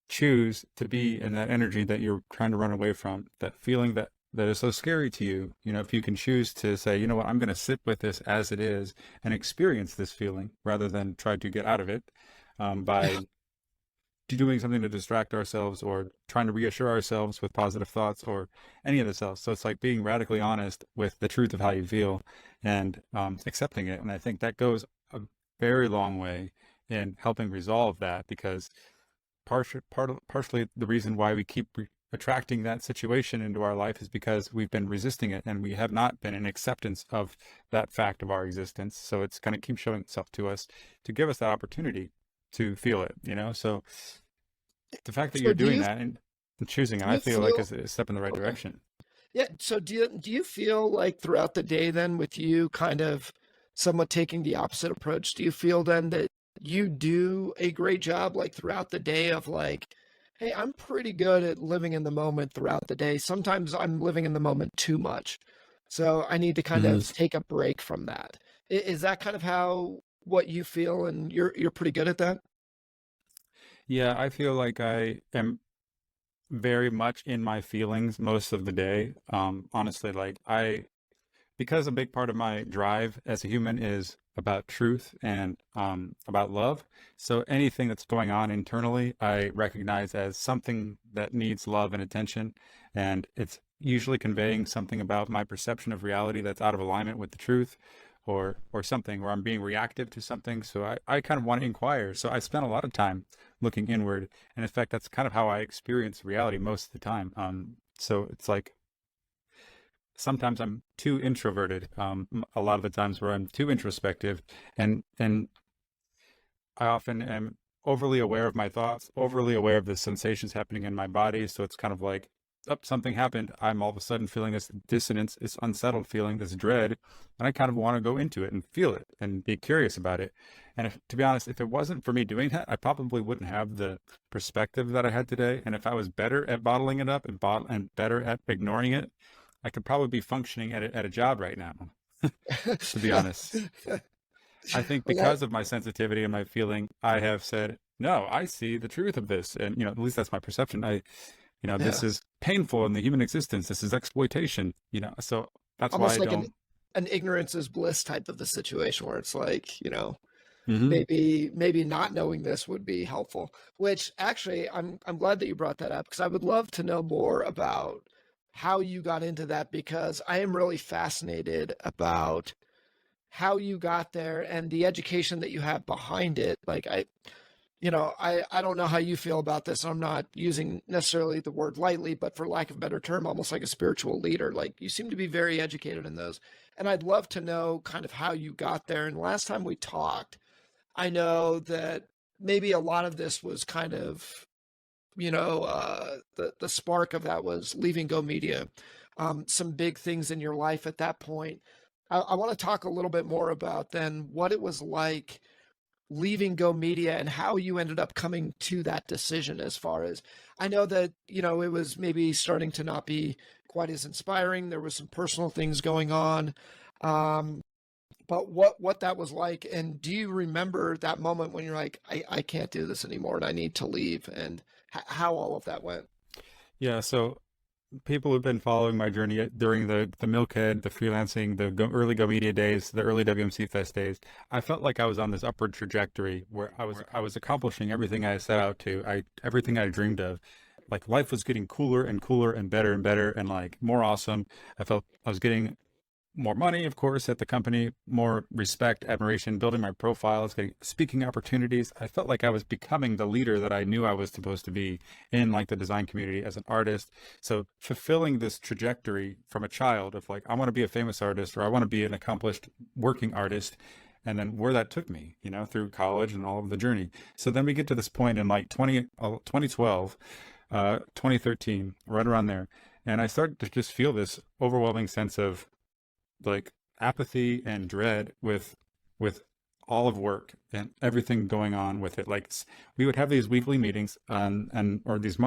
choose to be in that energy that you're trying to run away from, that feeling that is so scary to you. If you can choose to say, you know what, I'm going to sit with this as it is and experience this feeling rather than try to get out of it, by doing something to distract ourselves or trying to reassure ourselves with positive thoughts or any of this else. So it's like being radically honest with the truth of how you feel and accepting it. And I think that goes a very long way in helping resolve that, because partially the reason why we keep attracting that situation into our life is because we've been resisting it and we have not been in acceptance of that fact of our existence. So it's going to keep showing itself to us to give us that opportunity to feel it. So the fact that So you're doing that and choosing it, do I you feel like feel is a step in the right okay? direction. Yeah. So do you feel like throughout the day then with you kind of somewhat taking the opposite approach, do you feel then that you do a great job like throughout the day of like, hey, I'm pretty good at living in the moment throughout the day. Sometimes I'm living in the moment too much. So I need to kind Hmm. of take a break from that. Is that kind of how what you feel and you're pretty good at that? Yeah, I feel like I am very much in my feelings most of the day. Honestly, because a big part of my drive as a human is about truth and about love. So anything that's going on internally, I recognize as something that needs love and attention. And it's usually conveying something about my perception of reality that's out of alignment with the truth, or something where I'm being reactive to something. So I kind of want to inquire. So I spend a lot of time looking inward. And in fact, that's kind of how I experience reality most of the time. So it's like sometimes I'm too introverted. A lot of the times where I'm too introspective, and I often am overly aware of my thoughts, overly aware of the sensations happening in my body. So it's kind of like, oh, something happened. I'm all of a sudden feeling this dissonance, this unsettled feeling, this dread, and I kind of want to go into it and feel it and be curious about it. And to be honest, if it wasn't for me doing that, I probably wouldn't have the perspective that I had today. And if I was better at bottling it up and better at ignoring it, I could probably be functioning at a job right now, to be honest. I think Well, that because of my sensitivity and my feeling, I have said, no, I see the truth of this. And, at least that's my perception. This yeah, is painful in the human existence. This is exploitation. So that's why almost I like don't. an ignorance is bliss type of the situation where it's like, Hmm. maybe not knowing this would be helpful. Which actually, I'm glad that you brought that up because I would love to know more about how you got into that because I am really fascinated about how you got there and the education that you have behind it. Like I don't know how you feel about this. I'm not using necessarily the word lightly, but for lack of a better term, almost like a spiritual leader. Like you seem to be very educated in those. And I'd love to know kind of how you got there. And last time we talked, I know that maybe a lot of this was kind of, the spark of that was leaving Go Media. Some big things in your life at that point. I want to talk a little bit more about then what it was like leaving Go Media and how you ended up coming to that decision. As far as I know that, it was maybe starting to not be quite as inspiring. There was some personal things going on. Um, but what that was like, and do you remember that moment when you're like, I can't do this anymore and I need to leave, and how all of that went? Yeah, so people who've been following my journey during the Milkhead, the freelancing, early Go Media days, the early WMC Fest days, I felt like I was on this upward trajectory where I was accomplishing everything I set out to, everything I dreamed of. Like life was getting cooler and cooler and better and like more awesome. I felt I was getting more money, of course, at the company, more respect, admiration, building my profile, getting speaking opportunities. I felt like I was becoming the leader that I knew I was supposed to be in like the design community as an artist. So fulfilling this trajectory from a child of like, I want to be a famous artist or I want to be an accomplished working artist. And then where that took me, through college and all of the journey. So then we get to this point in like 2012, 2013, right around there. And I started to just feel this overwhelming sense of like apathy and dread with all of work and everything going on with it. Like we would have these weekly meetings or these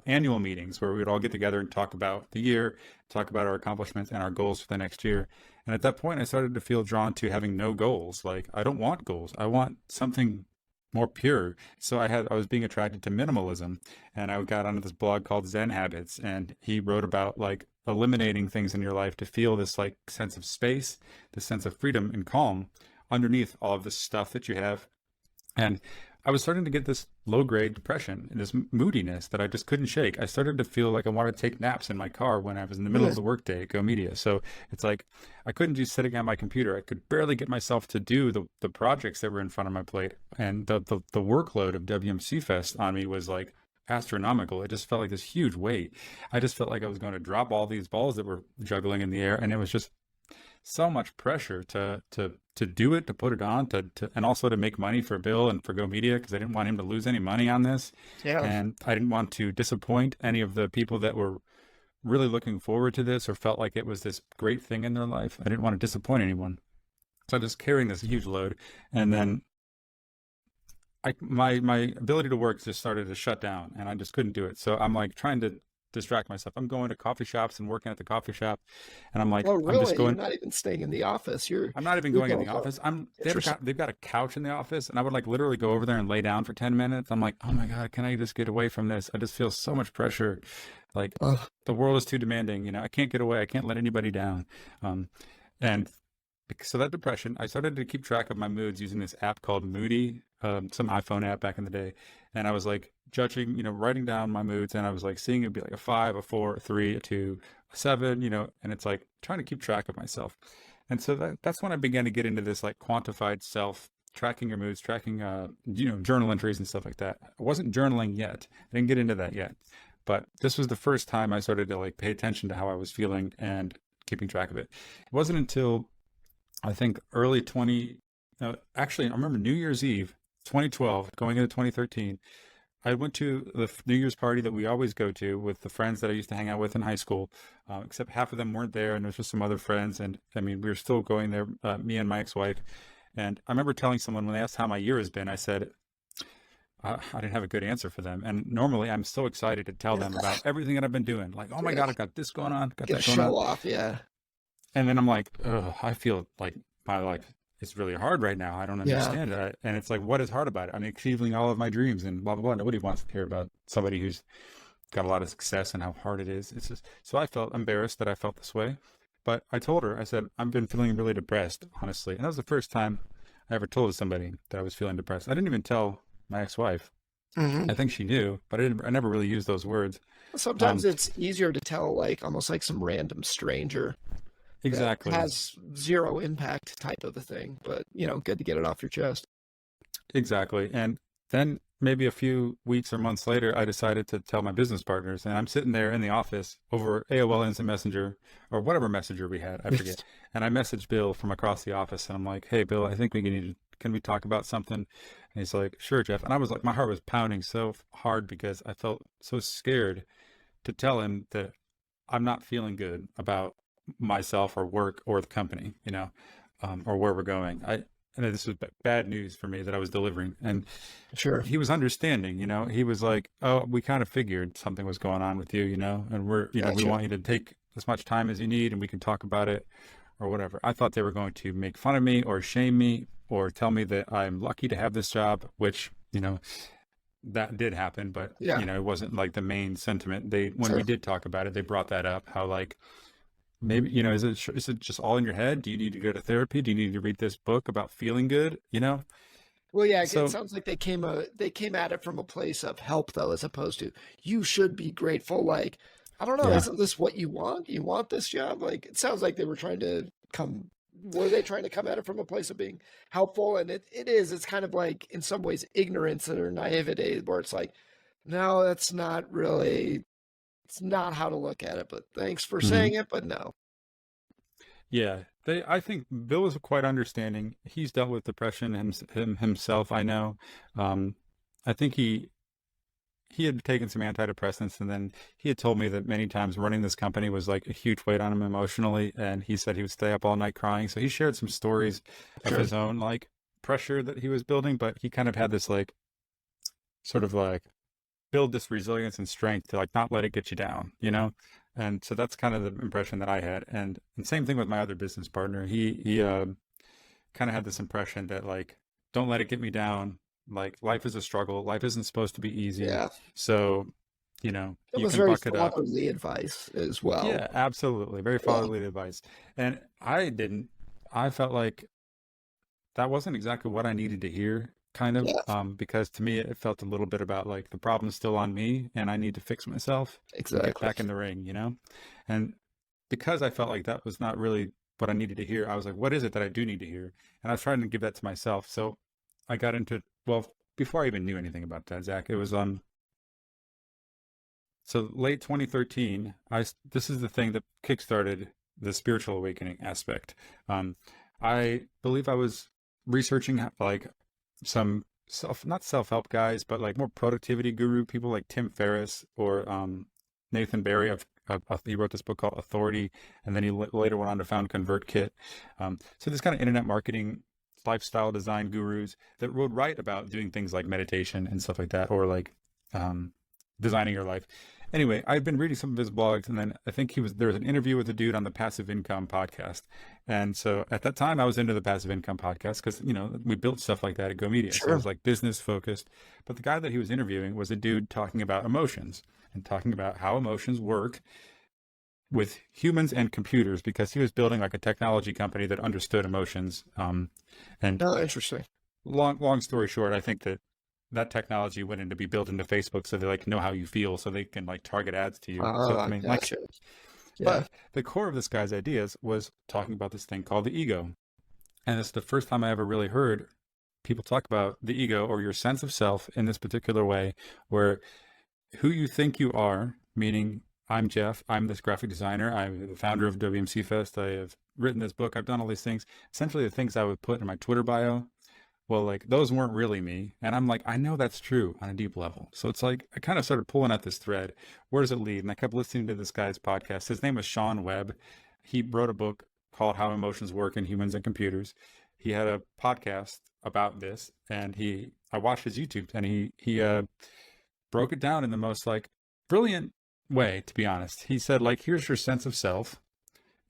annual meetings where we would all get together and talk about the year, talk about our accomplishments and our goals for the next year. And at that point, I started to feel drawn to having no goals. Like I don't want goals. I want something more pure. So I was being attracted to minimalism, and I got onto this blog called Zen Habits, and he wrote about like eliminating things in your life to feel this like sense of space, this sense of freedom and calm underneath all of this stuff that you have. And I was starting to get this low grade depression and this moodiness that I just couldn't shake. I started to feel like I wanted to take naps in my car when I was in the middle of the workday at Go Media. So it's like I couldn't just sitting at my computer. I could barely get myself to do the projects that were in front of my plate. And the workload of WMC Fest on me was like astronomical. It just felt like this huge weight. I just felt like I was going to drop all these balls that were juggling in the air. And it was just so much pressure to do it, to put it on, and also to make money for Bill and for Go Media, because I didn't want him to lose any money on this. Yeah. And I didn't want to disappoint any of the people that were really looking forward to this or felt like it was this great thing in their life. I didn't want to disappoint anyone. So I was carrying this huge load. And then my ability to work just started to shut down and I just couldn't do it. So I'm like trying to distract myself. I'm going to coffee shops and working at the coffee shop, and I'm like, Oh, I'm just really? You're going. not even staying in the office. I'm not even You're going in going the home. office. Interesting. They've got a couch in the office, and I would like literally go over there and lay down for 10 minutes. I'm like, oh my God, can I just get away from this? I just feel so much pressure. Like Ugh. the world is too demanding. I can't get away. I can't let anybody down. And so that depression, I started to keep track of my moods using this app called Moody, some iPhone app back in the day. And I was like judging, writing down my moods, and I was like seeing it'd be like a 5, a 4, a 3, a 2, a 7, and it's like trying to keep track of myself. And so that's when I began to get into this like quantified self, tracking your moods, tracking, journal entries and stuff like that. I wasn't journaling yet. I didn't get into that yet. But this was the first time I started to like pay attention to how I was feeling and keeping track of it. It wasn't until I think early 20, actually, I remember New Year's Eve, 2012, going into 2013. I went to the New Year's party that we always go to with the friends that I used to hang out with in high school, except half of them weren't there, and there was just some other friends. And I mean, we were still going there, me and my ex-wife. And I remember telling someone when they asked how my year has been, I said, I didn't have a good answer for them. And normally I'm so excited to tell them about everything that I've been doing. Like, oh my God, I got this going on, got Get a that going show on. off, yeah. And then I'm like, oh, I feel like my life is really hard right now. I don't understand it. And it's like, what is hard about it? I'm achieving all of my dreams and blah, blah, blah. Nobody wants to hear about somebody who's got a lot of success and how hard it is. It's just, so I felt embarrassed that I felt this way. But I told her, I said, I've been feeling really depressed, honestly. And that was the first time I ever told somebody that I was feeling depressed. I didn't even tell my ex-wife. Mm-hmm. I think she knew, but I never really used those words. Sometimes it's easier to tell, like almost like some random stranger. Exactly. Has zero impact type of a thing, but good to get it off your chest. Exactly. And then maybe a few weeks or months later, I decided to tell my business partners, and I'm sitting there in the office over AOL Instant Messenger or whatever messenger we had, I forget. And I messaged Bill from across the office, and I'm like, "Hey, Bill, I think can we talk about something?" And he's like, "Sure, Jeff." And I was like, my heart was pounding so hard because I felt so scared to tell him that I'm not feeling good about myself or work or the company, or where we're going. I know this was bad news for me that I was delivering. And Sure. he was understanding, he was like, "Oh, we kind of figured something was going on with you, and we Gotcha. want you to take as much time as you need and we can talk about it or whatever." I thought they were going to make fun of me or shame me or tell me that I'm lucky to have this job, which, that did happen, but Yeah. it wasn't like the main sentiment. When we Sure. did talk about it, they brought that up, how like, maybe, is it just all in your head? Do you need to go to therapy? Do you need to read this book about feeling good? Well, yeah, it So sounds like they came at it from a place of help though, as opposed to you should be grateful. Like, I don't know, yeah, isn't this what you want? You want this job? Like, it sounds like they were trying to come. Were they trying to come at it from a place of being helpful? And it is. It's kind of like in some ways ignorance or naivety, where it's like, no, that's not really. It's not how to look at it. But thanks for hmm saying it. But no. yeah. I think Bill is quite understanding. He's dealt with depression himself. I know. Um, I think he had taken some antidepressants, and then he had told me that many times running this company was like a huge weight on him emotionally, and he said he would stay up all night crying. So he shared some stories of Sure. his own like pressure that he was building, but he kind of had this like sort of like build this resilience and strength to like not let it get you down, And so that's kind of the impression that I had. And same thing with my other business partner. He kind of had this impression that like, don't let it get me down. Like life is a struggle. Life isn't supposed to be easy. Yeah. So, It you was can very buck it up. fatherly advice as well. Yeah, absolutely. Very Yeah. fatherly advice. And I felt like that wasn't exactly what I needed to hear, kind of, Yeah. because to me, it felt a little bit about like the problem's still on me and I need to fix myself and get Exactly. back in the ring. And because I felt like that was not really what I needed to hear, I was like, what is it that I do need to hear? And I was trying to give that to myself. So I got into, well, before I even knew anything about that, Zach, it was, so late 2013, this is the thing that kickstarted the spiritual awakening aspect. Um, I believe I was researching like some not self-help guys, but like more productivity guru people like Tim Ferriss or Nathan Barry. He wrote this book called Authority, and then he later went on to found ConvertKit. So this kind of internet marketing, lifestyle design gurus that would write about doing things like meditation and stuff like that, or like designing your life. Anyway, I've been reading some of his blogs, and then I think there was an interview with a dude on the Passive Income podcast. And so at that time, I was into the Passive Income podcast because, we built stuff like that at Go Media. So it Sure. was like business focused. But the guy that he was interviewing was a dude talking about emotions and talking about how emotions work with humans and computers, because he was building like a technology company that understood emotions. And Oh, interesting. long story short, I think that technology went in to be built into Facebook so they like know how you feel so they can like target ads to you. So I mean, like, Gotcha. Yeah. but the core of this guy's ideas was talking about this thing called the ego. And it's the first time I ever really heard people talk about the ego or your sense of self in this particular way, where who you think you are, meaning I'm Jeff, I'm this graphic designer, I'm the founder of WMC Fest, I have written this book, I've done all these things, essentially the things I would put in my Twitter bio. Well, like those weren't really me. And I'm like, I know that's true on a deep level. So it's like, I kind of started pulling at this thread. Where does it lead? And I kept listening to this guy's podcast. His name was Sean Webb. He wrote a book called How Emotions Work in Humans and Computers. He had a podcast about this, and I watched his YouTube, and he broke it down in the most like brilliant way, to be honest. He said, like, here's your sense of self,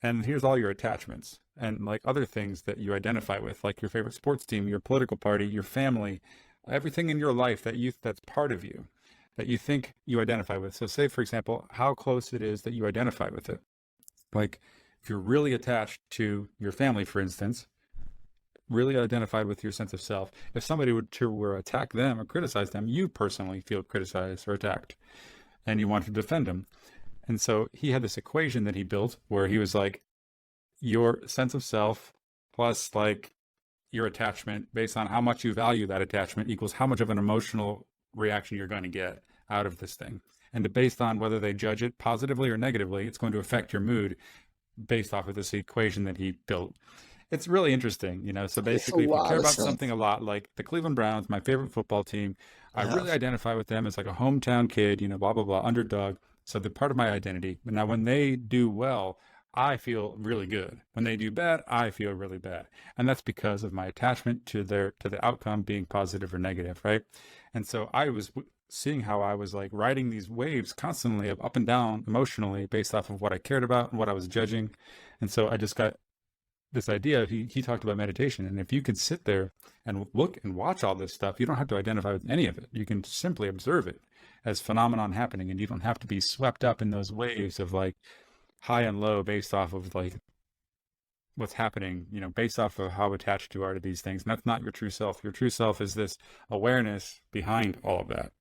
and here's all your attachments and like other things that you identify with, like your favorite sports team, your political party, your family, everything in your life that's part of you that you think you identify with. So say, for example, how close it is that you identify with it. Like if you're really attached to your family, for instance, really identified with your sense of self, if somebody were attack them or criticize them, you personally feel criticized or attacked and you want to defend them. And so he had this equation that he built where he was like, your sense of self plus like, your attachment based on how much you value that attachment equals how much of an emotional reaction you're going to get out of this thing. And based on whether they judge it positively or negatively, it's going to affect your mood based off of this equation that he built. It's really interesting, you know. So It's a basically, if you lot care of about stuff. something a lot, like the Cleveland Browns, my favorite football team, I Yeah. really identify with them as like a hometown kid, you know, blah, blah, blah, underdog. So they're part of my identity. But now when they do well, I feel really good. When they do bad, I feel really bad. And that's because of my attachment to the outcome being positive or negative, right? And so I was seeing how I was like riding these waves constantly of up and down emotionally based off of what I cared about and what I was judging. And so I just got this idea. He talked about meditation. And if you could sit there and look and watch all this stuff, you don't have to identify with any of it. You can simply observe it as phenomenon happening. And you don't have to be swept up in those waves of like high and low based off of like what's happening, you know, based off of how attached you are to these things. And that's not your true self. Your true self is this awareness behind all of that.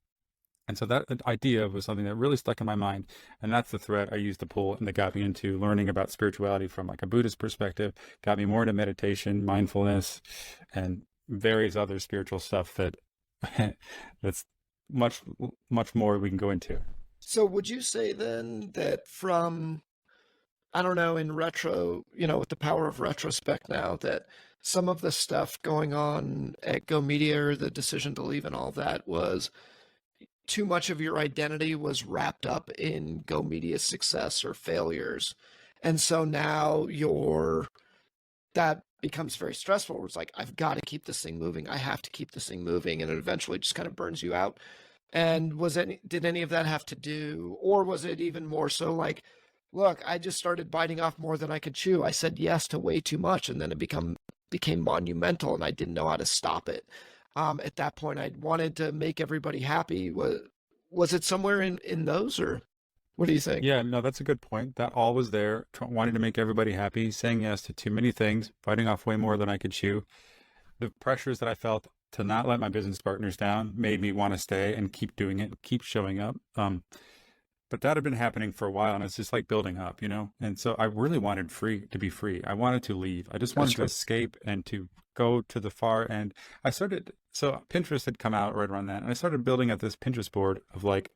And so that idea was something that really stuck in my mind. And that's the thread I used to pull and that got me into learning about spirituality from like a Buddhist perspective, got me more into meditation, mindfulness, and various other spiritual stuff that that's much, much more we can go into. So would you say then that from, I don't know, in retro, with the power of retrospect now, that some of the stuff going on at Go Media or the decision to leave and all that was too much of your identity was wrapped up in Go Media's success or failures. And so now that becomes very stressful. It's like, I've got to keep this thing moving. I have to keep this thing moving. And it eventually just kind of burns you out. And did any of that have to do, or was it even more so like, look, I just started biting off more than I could chew. I said yes to way too much, and then it became monumental, and I didn't know how to stop it. At that point, I wanted to make everybody happy. Was it somewhere in those, or what do you think? Yeah, no, that's a good point. That all was there, wanting to make everybody happy, saying yes to too many things, biting off way more than I could chew. The pressures that I felt to not let my business partners down made me want to stay and keep doing it, keep showing up. But that had been happening for a while, and it's just like building up, you know? And so I really wanted to be free. I wanted to leave. I just wanted to escape and to go to the far end. So Pinterest had come out right around that, and I started building up this Pinterest board of like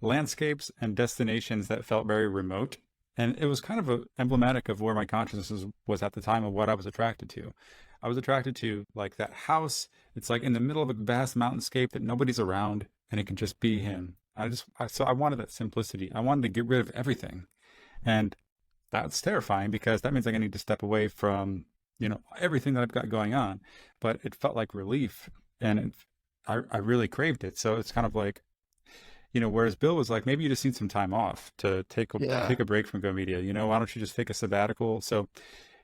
landscapes and destinations that felt very remote. And it was kind of emblematic of where my consciousness was at the time of what I was attracted to. I was attracted to like that house. It's like in the middle of a vast mountainscape that nobody's around and it can just be him. So I wanted that simplicity. I wanted to get rid of everything. And that's terrifying because that means I need to step away from, everything that I've got going on. But it felt like relief and I really craved it. So it's kind of like, whereas Bill was like, maybe you just need some time off to take a break from Go Media. Why don't you just take a sabbatical? So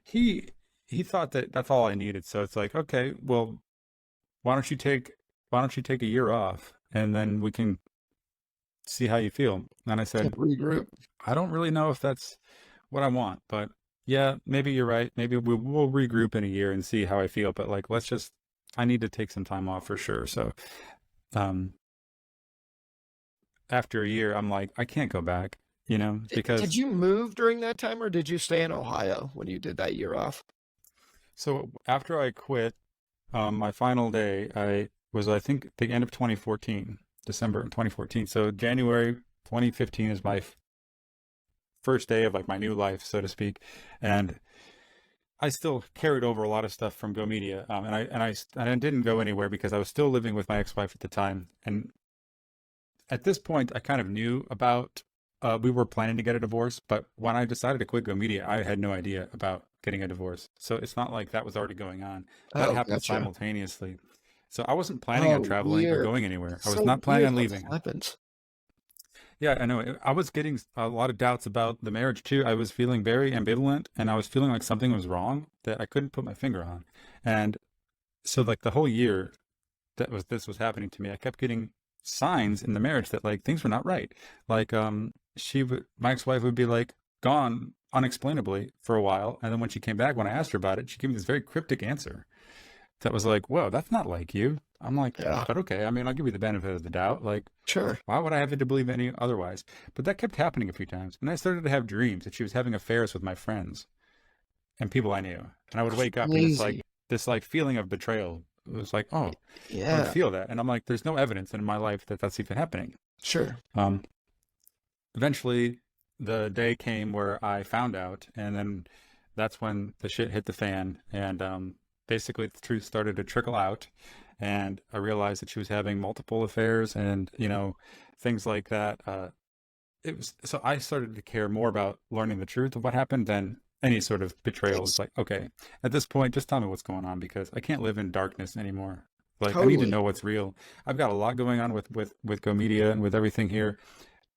he thought that that's all I needed. So it's like, okay, well, why don't you take a year off and then we can see how you feel. And I said, Regroup. I don't really know if that's what I want, but yeah, maybe you're right. Maybe we'll regroup in a year and see how I feel. But like, I need to take some time off for sure. So, after a year, I'm like, I can't go back, because. Did you move during that time, or did you stay in Ohio when you did that year off? So after I quit, my final day, I think the end of 2014, December 2014. So January 2015 is my first day of like my new life, so to speak. And I still carried over a lot of stuff from Go Media. And I didn't go anywhere because I was still living with my ex-wife at the time. And at this point, I kind of knew about, we were planning to get a divorce, but when I decided to quit Go Media, I had no idea about getting a divorce. So it's not like that was already going on. That happened simultaneously. So I wasn't planning on traveling or going anywhere. I was not planning on leaving. Happens. Yeah, I know. I was getting a lot of doubts about the marriage too. I was feeling very ambivalent and I was feeling like something was wrong that I couldn't put my finger on. And so like the whole year this was happening to me, I kept getting signs in the marriage that like things were not right. Like my ex-wife would be like gone unexplainably for a while, and then when she came back, when I asked her about it, she gave me this very cryptic answer that was like, whoa, that's not like you. I'm like, yeah, but okay, I mean, I'll give you the benefit of the doubt, like, sure, why would I have it to believe any otherwise? But that kept happening a few times, and I started to have dreams that she was having affairs with my friends. and people I knew. And I would wake up and it's like Crazy. this like feeling of betrayal. It was like, oh, I would Yeah, feel that. And I'm like, there's no evidence in my life that that's even happening. sure. Um, Eventually, the day came where I found out, and then that's when the shit hit the fan. And basically, the truth started to trickle out. And I realized that she was having multiple affairs and, things like that. It was so I started to care more about learning the truth of what happened than any sort of betrayal. It's It's like, okay, at this point, just tell me what's going on because I can't live in darkness anymore. Like I need to totally. know what's real. I've got a lot going on with Go Media and with everything here.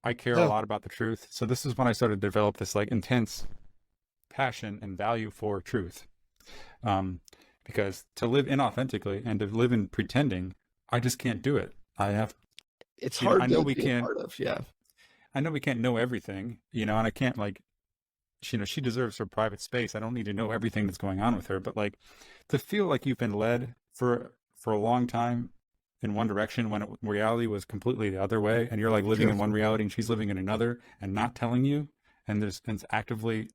I care a Yeah, lot about the truth. So this is when I started to develop this like intense passion and value for truth. Um, because to live inauthentically and to live in pretending, I just can't do it. I have, it's I hard know to we be a can't, part of. Yeah, I know we can't know everything, and I can't like, she deserves her private space. I don't need to know everything that's going on with her, but like to feel like you've been led for a long time in one direction when reality was completely the other way, and you're like living sure. in one reality and she's living in another, and not telling you, and it's actively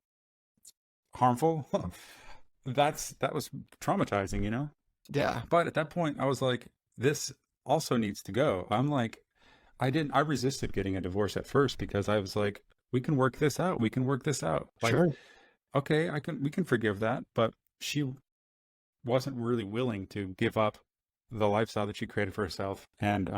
harmful. That was traumatizing. Yeah, But at that point, I was like, this also needs to go. I'm like, I resisted getting a divorce at first because I was like, we can work this out. We can work this out. Like, sure. okay, we can forgive that. But she wasn't really willing to give up the lifestyle that she created for herself. And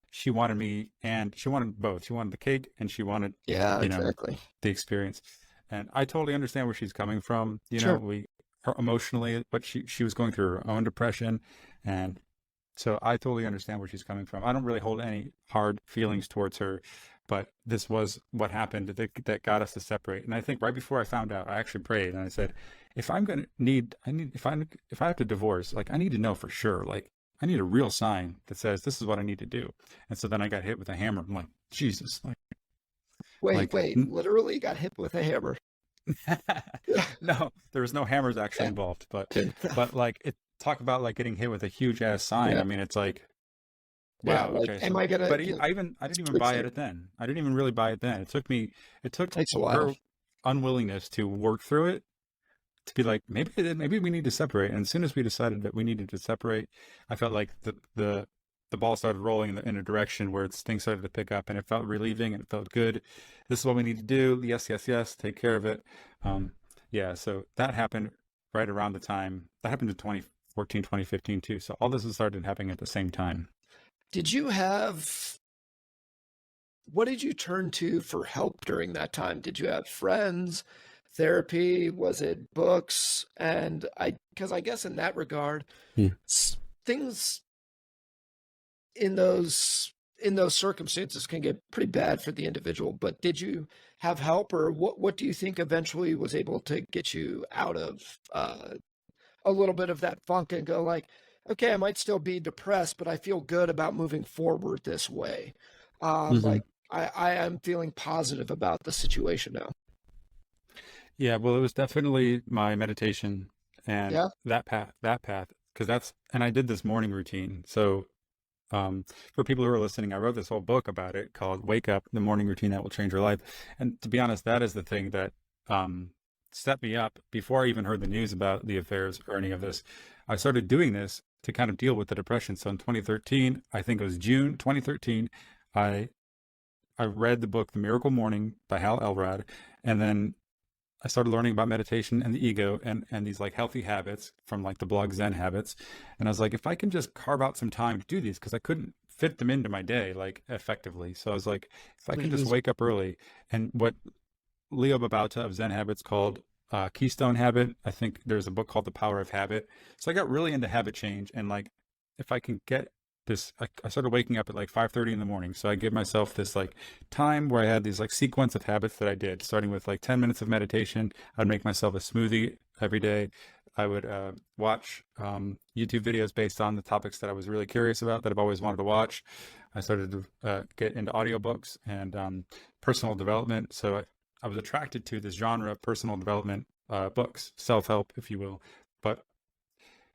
she wanted me, and she wanted both. She wanted the cake and she wanted, Yeah, you know, exactly. the experience. And I totally understand where she's coming from. Sure. Her emotionally, but she was going through her own depression. And so I totally understand where she's coming from. I don't really hold any hard feelings towards her, but this was what happened that got us to separate. And I think right before I found out, I actually prayed and I said, if I'm going to need, I need, if I have to divorce, like I need to know for sure, like I need a real sign that says this is what I need to do. And so then I got hit with a hammer. I'm like, Jesus, Wait, like, wait. Literally got hit with a hammer. Yeah. no, there was no hammers actually involved, but like it talk about like getting hit with a huge ass sign. Yeah. I mean, it's like, Yeah. wow, Like, okay. am So, I gonna? but I didn't even It's buy like it then. I didn't even really buy it then. It took takes a while. her unwillingness to work through it to be like, maybe we need to separate. And as soon as we decided that we needed to separate, I felt like the ball started rolling in a direction where things started to pick up and it felt relieving and it felt good. This is what we need to do. Yes, yes, yes. Take care of it. Um, yeah. So that happened right around the time that happened in 2014, 2015 too. So all this has started happening at the same time. Did you have? What did you turn to for help during that time? Did you have friends, therapy? Was it books? And because I guess in that regard, Yeah. things in those circumstances can get pretty bad for the individual. But did you have help, or what do you think eventually was able to get you out of a little bit of that funk and go like, okay, I might still be depressed, but I feel good about moving forward this way. Hmm. Like I am feeling positive about the situation now. Yeah. Well, it was definitely my meditation and Yeah. that path, because and I did this morning routine. So for people who are listening, I wrote this whole book about it called Wake Up, the Morning Routine That Will Change Your Life. And to be honest, that is the thing that set me up before I even heard the news about the affairs or any of this. I started doing this to kind of deal with the depression. So in 2013, I think it was June 2013, I I read the book The Miracle Morning by Hal Elrod, and then I started learning about meditation and the ego and these like healthy habits from like the blog Zen Habits. And I was like, if I can just carve out some time to do these, because I couldn't fit them into my day like effectively. So I was like, if I can just Mhm. wake up early, and what Leo Babauta of Zen Habits called Keystone Habit. I think there's a book called The Power of Habit. So I got really into habit change, and like if I can get this, I started waking up at like 5:30 in the morning. So I give myself this like time where I had these like sequence of habits that I did, starting with like 10 minutes of meditation. I'd make myself a smoothie every day. I would watch YouTube videos based on the topics that I was really curious about that I've always wanted to watch. I started to get into audiobooks and personal development. So I was attracted to this genre of personal development books, self-help, if you will. But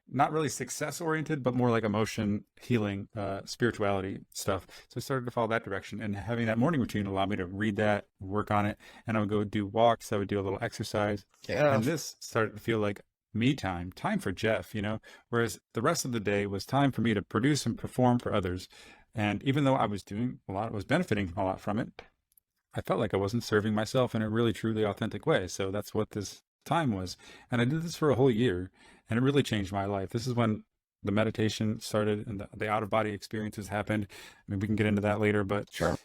not really success oriented, but more like emotion healing, spirituality stuff. So I started to follow that direction, and having that morning routine allowed me to read that, work on it, and I would go do walks. I would do a little exercise, Yeah. and this started to feel like me time, time for Jeff, whereas the rest of the day was time for me to produce and perform for others. And even though I was doing a lot, I was benefiting a lot from it, I felt like I wasn't serving myself in a really truly authentic way. So that's what this time was. And I did this for a whole year, and it really changed my life. This is when the meditation started and the out of body experiences happened. I mean, we can get into that later, but Sure.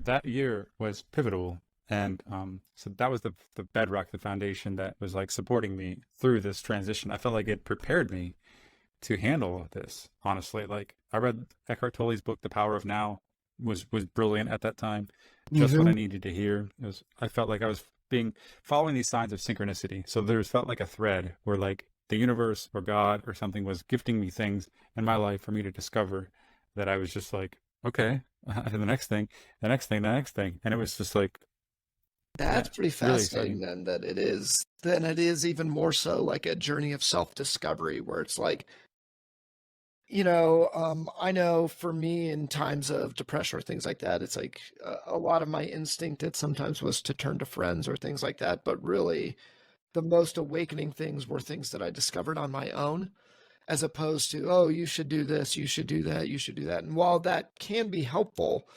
that year was pivotal. And so that was the bedrock, the foundation that was like supporting me through this transition. I felt like it prepared me to handle this, honestly. Like I read Eckhart Tolle's book, The Power of Now, was brilliant at that time. Just what I Hmm. needed to hear. I felt like I was being following these signs of synchronicity. So there's felt like a thread where like the universe or God or something was gifting me things in my life for me to discover, that I was just like, okay, the next thing, the next thing, the next thing. And it was just like, That's yeah, pretty really fascinating exciting. then that it is, then it is even more so like a journey of self-discovery where it's like, I know for me in times of depression or things like that, it's like a lot of my instinct at sometimes was to turn to friends or things like that. But really, the most awakening things were things that I discovered on my own, as opposed to, oh, you should do this, you should do that, you should do that. And while that can be helpful,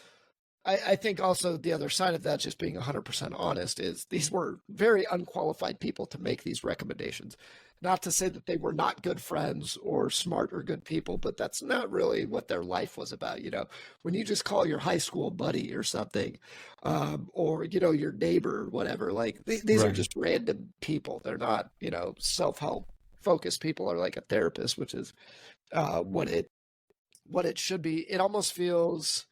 I think also the other side of that, just being 100% honest, is these were very unqualified people to make these recommendations. Not to say that they were not good friends or smart or good people, but that's not really what their life was about. When you just call your high school buddy or something, or, your neighbor or whatever, like these are Right. just random people. They're not, self help focused people or like a therapist, which is what it should be. It almost feels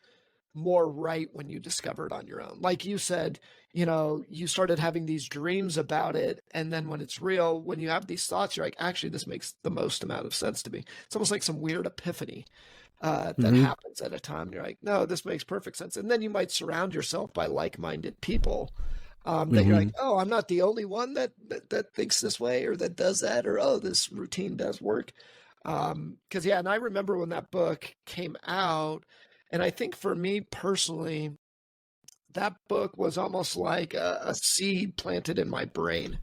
more right when you discover it on your own. Like you said, you started having these dreams about it. And then when it's real, when you have these thoughts, you're like, actually, this makes the most amount of sense to me. It's almost like some weird epiphany that Hmm. happens at a time. You're like, no, this makes perfect sense. And then you might surround yourself by like minded people. That you're like, Hmm. oh, I'm not the only one that thinks this way or that does that, or oh, this routine does work. Because yeah, and I remember when that book came out, and I think for me personally, that book was almost like a seed planted in my brain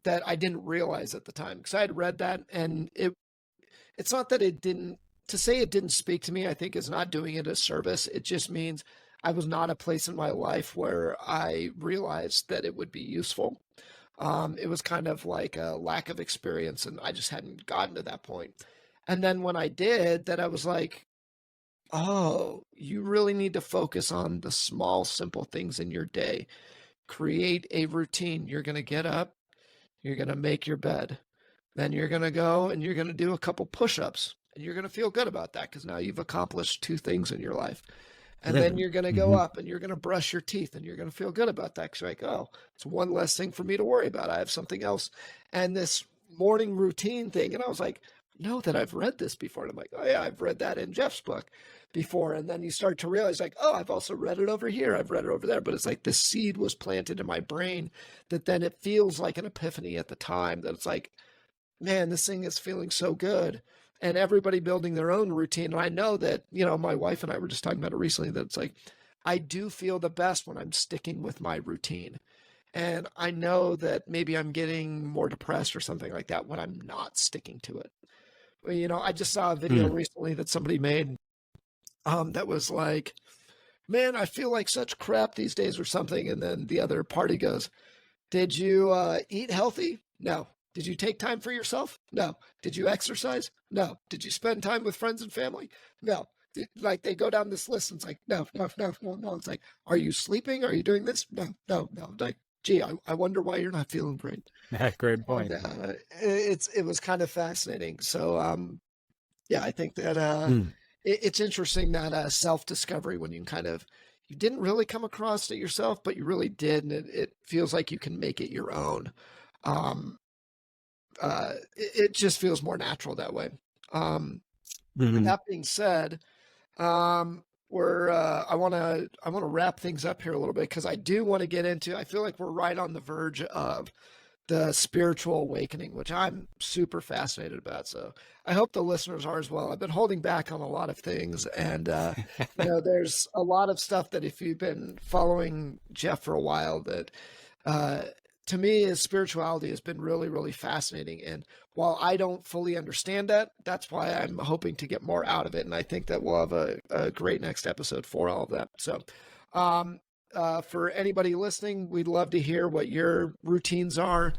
that I didn't realize at the time because I had read that, and it's not that it didn't. To say it didn't speak to me, I think is not doing it a service. It just means I was not a place in my life where I realized that it would be useful. It was kind of like a lack of experience, and I just hadn't gotten to that point. And then when I did, that I was like, oh, you really need to focus on the small, simple things in your day. Create a routine. You're going to get up, you're going to make your bed, then you're going to go and you're going to do a couple push ups, and you're going to feel good about that because now you've accomplished two things in your life. And then you're going to go Hmm. up and you're going to brush your teeth and you're going to feel good about that because you're like, oh, it's one less thing for me to worry about. I have something else. And this morning routine thing. And I was like, no, that I've read this before. And I'm like, oh, yeah, I've read that in Jeff's book before. And then you start to realize, like, oh, I've also read it over here. I've read it over there. But it's like the seed was planted in my brain that then it feels like an epiphany at the time that it's like, man, this thing is feeling so good. And everybody building their own routine. And I know that, my wife and I were just talking about it recently that it's like, I do feel the best when I'm sticking with my routine. And I know that maybe I'm getting more depressed or something like that when I'm not sticking to it. Well, I just saw a video Mm. recently that somebody made that was like, man, I feel like such crap these days or something. And then the other party goes, did you eat healthy? No. Did you take time for yourself? No. Did you exercise? No. Did you spend time with friends and family? No. Like they go down this list and it's like, no, no, no, no, no. It's like, are you sleeping? Are you doing this? No, no, no. Like, gee, I wonder why you're not feeling great. Yeah, great And point. it was kind of fascinating. So yeah, I think that Mm. it's interesting that self discovery when you kind of you didn't really come across it yourself, but you really did, and it feels like you can make it your own. Um, it just feels more natural that way. Um, Hmm. that being said, we're I want to wrap things up here a little bit because I do want to get into. I feel like we're right on the verge of the spiritual awakening, which I'm super fascinated about. So I hope the listeners are as well. I've been holding back on a lot of things, and there's a lot of stuff that if you've been following Jeff for a while, that uh, to me, his spirituality has been really, really fascinating. And while I don't fully understand that, that's why I'm hoping to get more out of it. And I think that we'll have a great next episode for all of that. So, um, for anybody listening, we'd love to hear what your routines are.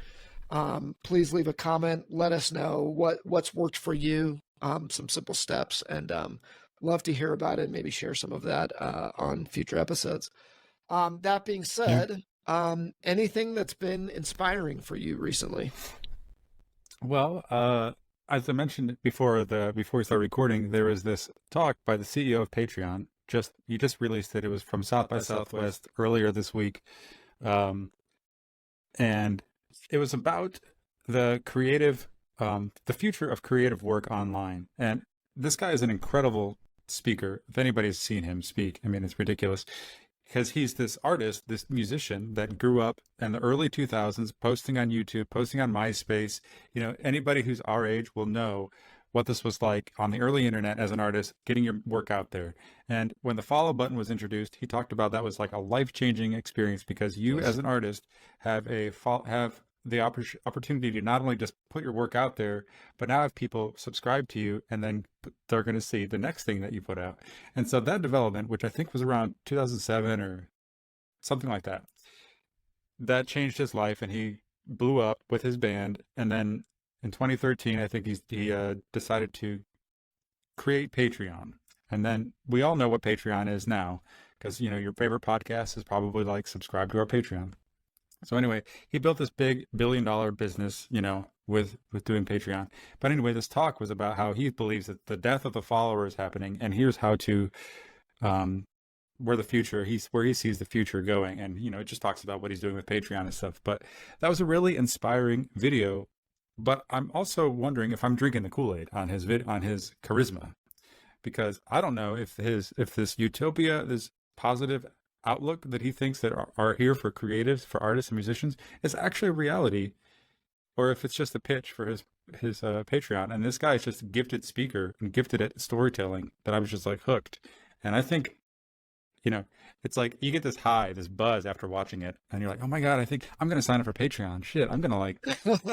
Please leave a comment. Let us know what's worked for you. Some simple steps, and love to hear about it. Maybe share some of that on future episodes. That being Yeah. said, anything that's been inspiring for you recently? Well, as I mentioned before we started recording, there was this talk by the CEO of Patreon. He just released it. It was from South by Southwest earlier this week, um, and it was about the the future of creative work online. And this guy is an incredible speaker. If anybody's seen him speak, I mean, it's ridiculous because he's this artist, this musician that grew up in the early 2000s, posting on YouTube, posting on MySpace. Anybody who's our age will know what this was like on the early internet as an artist, getting your work out there. And when the follow button was introduced, he talked about that was like a life-changing experience because you as an artist have the opportunity to not only just put your work out there, but now have people subscribe to you, and then they're going to see the next thing that you put out. And so that development, which I think was around 2007 or something like that, that changed his life, and he blew up with his band. And then in 2013, I think he decided to create Patreon. And then we all know what Patreon is now, because your favorite podcast is probably like subscribe to our Patreon. So anyway, he built this big $1 billion business, with doing Patreon. But anyway, this talk was about how he believes that the death of the follower is happening, and here's how to where he sees the future going. And it just talks about what he's doing with Patreon and stuff. But that was a really inspiring video. But I'm also wondering if I'm drinking the Kool-Aid on his charisma, because I don't know if this utopia, this positive outlook that he thinks that are here for creatives, for artists and musicians, is actually a reality, or if it's just a pitch for his Patreon. And this guy is just a gifted speaker and gifted at storytelling that I was just like hooked. And I think, it's like you get this high, this buzz after watching it, and you're like, oh my God, I think I'm going to sign up for Patreon. Shit, I'm going to like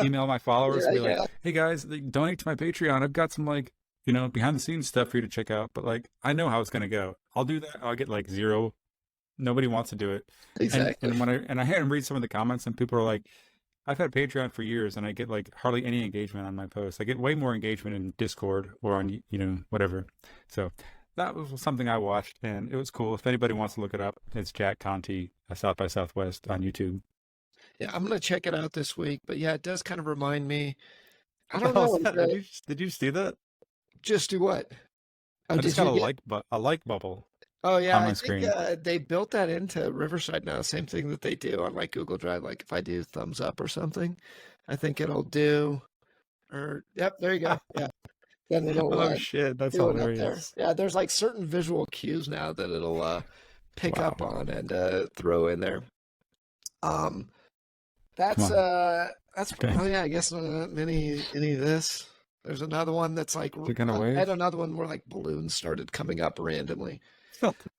email my followers and be like, hey guys, donate to my Patreon. I've got some like, behind the scenes stuff for you to check out, but like, I know how it's going to go. I'll do that. I'll get like zero. Nobody wants to do it. Exactly. And when I had to read some of the comments, and people are like, I've had Patreon for years and I get like hardly any engagement on my posts. I get way more engagement in Discord or on, whatever. So that was something I watched, and it was cool. If anybody wants to look it up, it's Jack Conti, South by Southwest on YouTube. Yeah, I'm gonna check it out this week. But yeah, it does kind of remind me. I What the don't hell is know. that? Did you see that? Just do what? Oh, I just did got you get? a like bubble Oh yeah, on I my think screen. they built that into Riverside now. Same thing that they do on like Google Drive. Like if I do thumbs up or something, I think it'll do. Or yep, there you go. Yeah, then it'll Oh shit, that's do it up there. hilarious. Yeah, there's like certain visual cues now that it'll pick Wow. up on and throw in there. Um, Come that's on. Okay. oh yeah, I guess not any of this. There's another one that's like Is it gonna I had wave? another one where like balloons started coming up randomly.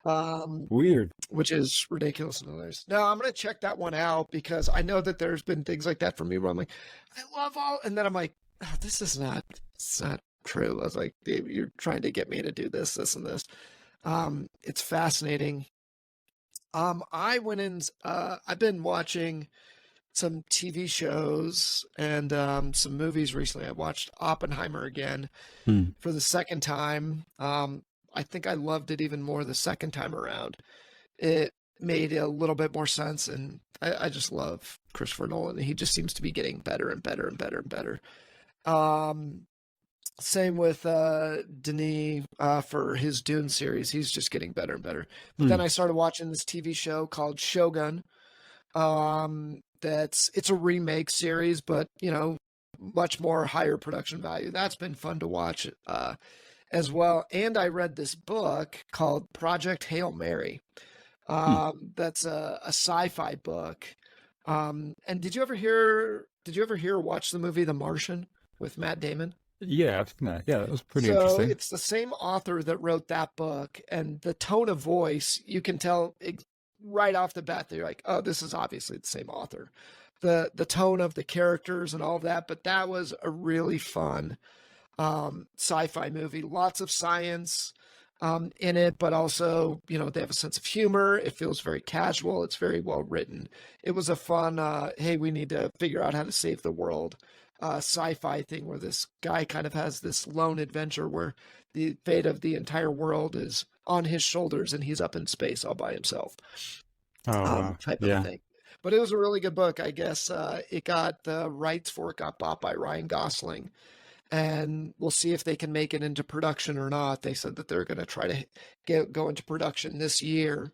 Um, Weird. which is ridiculous in others. No, I'm gonna check that one out because I know that there's been things like that for me where I'm like, I love all, and then I'm like, oh, this is not, it's not true. I was like, Dave, you're trying to get me to do this, and this. It's fascinating. I've been watching some TV shows and some movies recently. I watched Oppenheimer again Hmm. for the second time. I think I loved it even more the second time around. It made a little bit more sense, and I just love Christopher Nolan. He just seems to be getting better and better and better and better. Um, Same with Denis for his Dune series. He's just getting better and better. But then Hmm. I started watching this TV show called Shogun. It's a remake series, but much more higher production value. That's been fun to watch as well. And I read this book called Project Hail Mary. Hmm. That's a sci-fi book. And did you ever hear? did you ever hear or watch the movie The Martian with Matt Damon? Yeah, I've seen that. Yeah, that was pretty So interesting. it's the same author that wrote that book, and the tone of voice, you can tell right off the bat that you're like, oh, this is obviously the same author. The tone of the characters and all of that, but that was a really fun sci-fi movie. Lots of science in it, but also, they have a sense of humor. It feels very casual. It's very well written. It was a fun, hey, we need to figure out how to save the world sci-fi thing where this guy kind of has this lone adventure where the fate of the entire world is on his shoulders and he's up in space all by himself, Oh, wow. type of a Yeah. thing. But it was a really good book. I guess it got the rights for it got bought by Ryan Gosling, and we'll see if they can make it into production or not. They said that they're going to try to go into production this year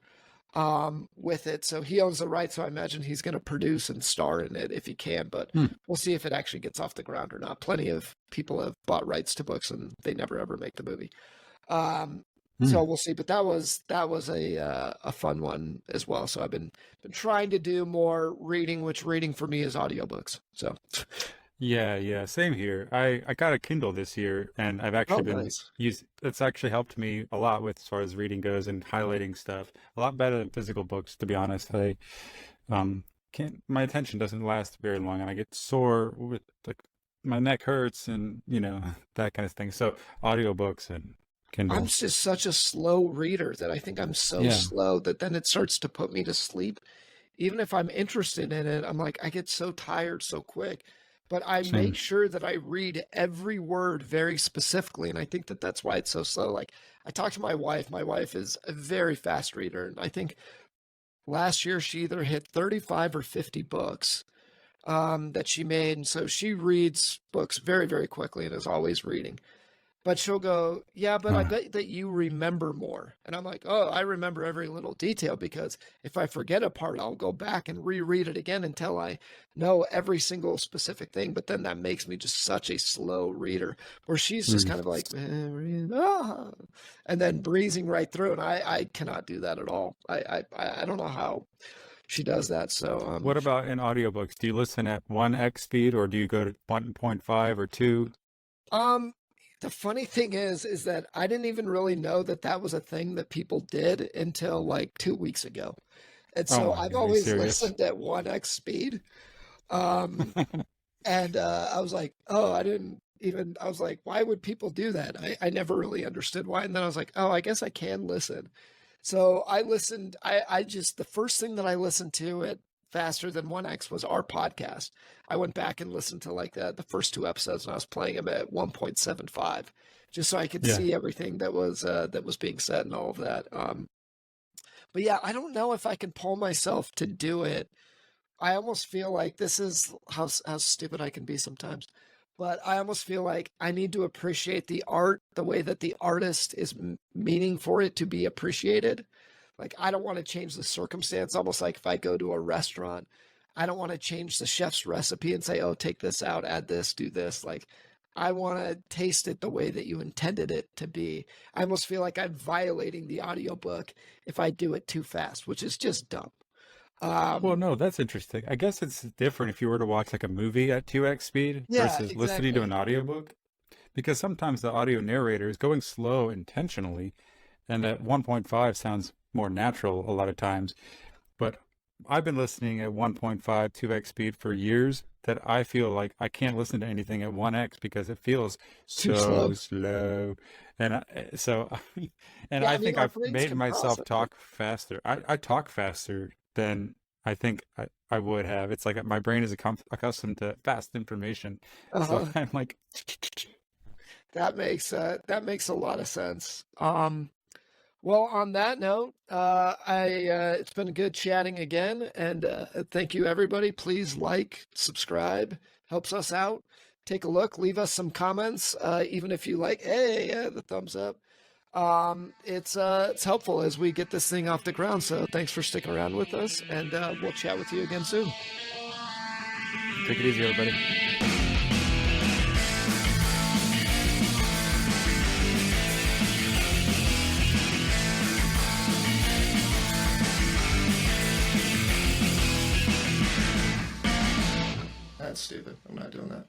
with it. So he owns the rights. So I imagine he's going to produce and star in it if he can. But Hmm. we'll see if it actually gets off the ground or not. Plenty of people have bought rights to books and they never ever make the movie. Hmm. So we'll see. But that was a fun one as well. So I've been trying to do more reading, which reading for me is audiobooks. So Yeah, same here. I got a Kindle this year, and I've oh, actually been nice. it's actually helped me a lot with as far as reading goes and highlighting stuff. A lot better than physical books, to be honest. I can't my attention doesn't last very long, and I get sore with like my neck hurts and that kind of thing. So audiobooks and I'm Kindle. just such a slow reader that I think I'm so Yeah, slow that then it starts to put me to sleep. Even if I'm interested in it, I'm like, I get so tired so quick. But I make same. sure that I read every word very specifically. And I think that that's why it's so slow. Like, I talked to my wife. My wife is a very fast reader. And I think last year she either hit 35 or 50 books that she made. And so she reads books very, very quickly and is always reading. But she'll go, yeah, but I Uh, bet that you remember more. And I'm like, oh, I remember every little detail because if I forget a part, I'll go back and reread it again until I know every single specific thing. But then that makes me just such a slow reader where she's just mm. kind of like, and then breezing right through. And I cannot do that at all. I don't know how she does that. So, What about in audiobooks? Do you listen at 1x speed or do you go to 1.5 or 2? Um, the funny thing is that I didn't even really know that that was a thing that people did until like 2 weeks ago. And Oh so my I've God, are you always serious? listened at 1x speed. Um, and I was like, oh, I was like, why would people do that? I never really understood why. And then I was like, oh, I guess I can listen. So I listened, I just, the first thing that I listened to at faster than 1x was our podcast. I went back and listened to like the first two episodes and I was playing them at 1.75 just so I could Yeah. see everything that was being said and all of that. But yeah, I don't know if I can pull myself to do it. I almost feel like this is how stupid I can be sometimes. But I almost feel like I need to appreciate the art the way that the artist is meaning for it to be appreciated. Like I don't want to change the circumstance. Almost like if I go to a restaurant, I don't want to change the chef's recipe and say, "Oh, take this out, add this, do this." Like I want to taste it the way that you intended it to be. I almost feel like I'm violating the audiobook if I do it too fast, which is just dumb. Well, Um, no, that's interesting. I guess it's different if you were to watch like a movie at 2x speed yeah, versus listening to exactly. an audiobook, because sometimes the audio narrator is going slow intentionally, and that 1.5 sounds more natural a lot of times. But I've been listening at 1.5, 2x speed for years that I feel like I can't listen to anything at 1x because it feels Too so slow. slow. And so, and Yeah, I I mean, think our I've brains made can myself process it. talk faster. I talk faster than I think I would have. It's like my brain is accustomed to fast information. So Uh-huh. I'm like, That makes a lot of sense. Well, on that note, I it's been good chatting again, and thank you everybody. Please like, subscribe, helps us out. Take a look, leave us some comments, even if you like. Hey, yeah, the thumbs up. It's helpful as we get this thing off the ground. So thanks for sticking around with us, and we'll chat with you again soon. take it easy, everybody. That's stupid. I'm not doing that.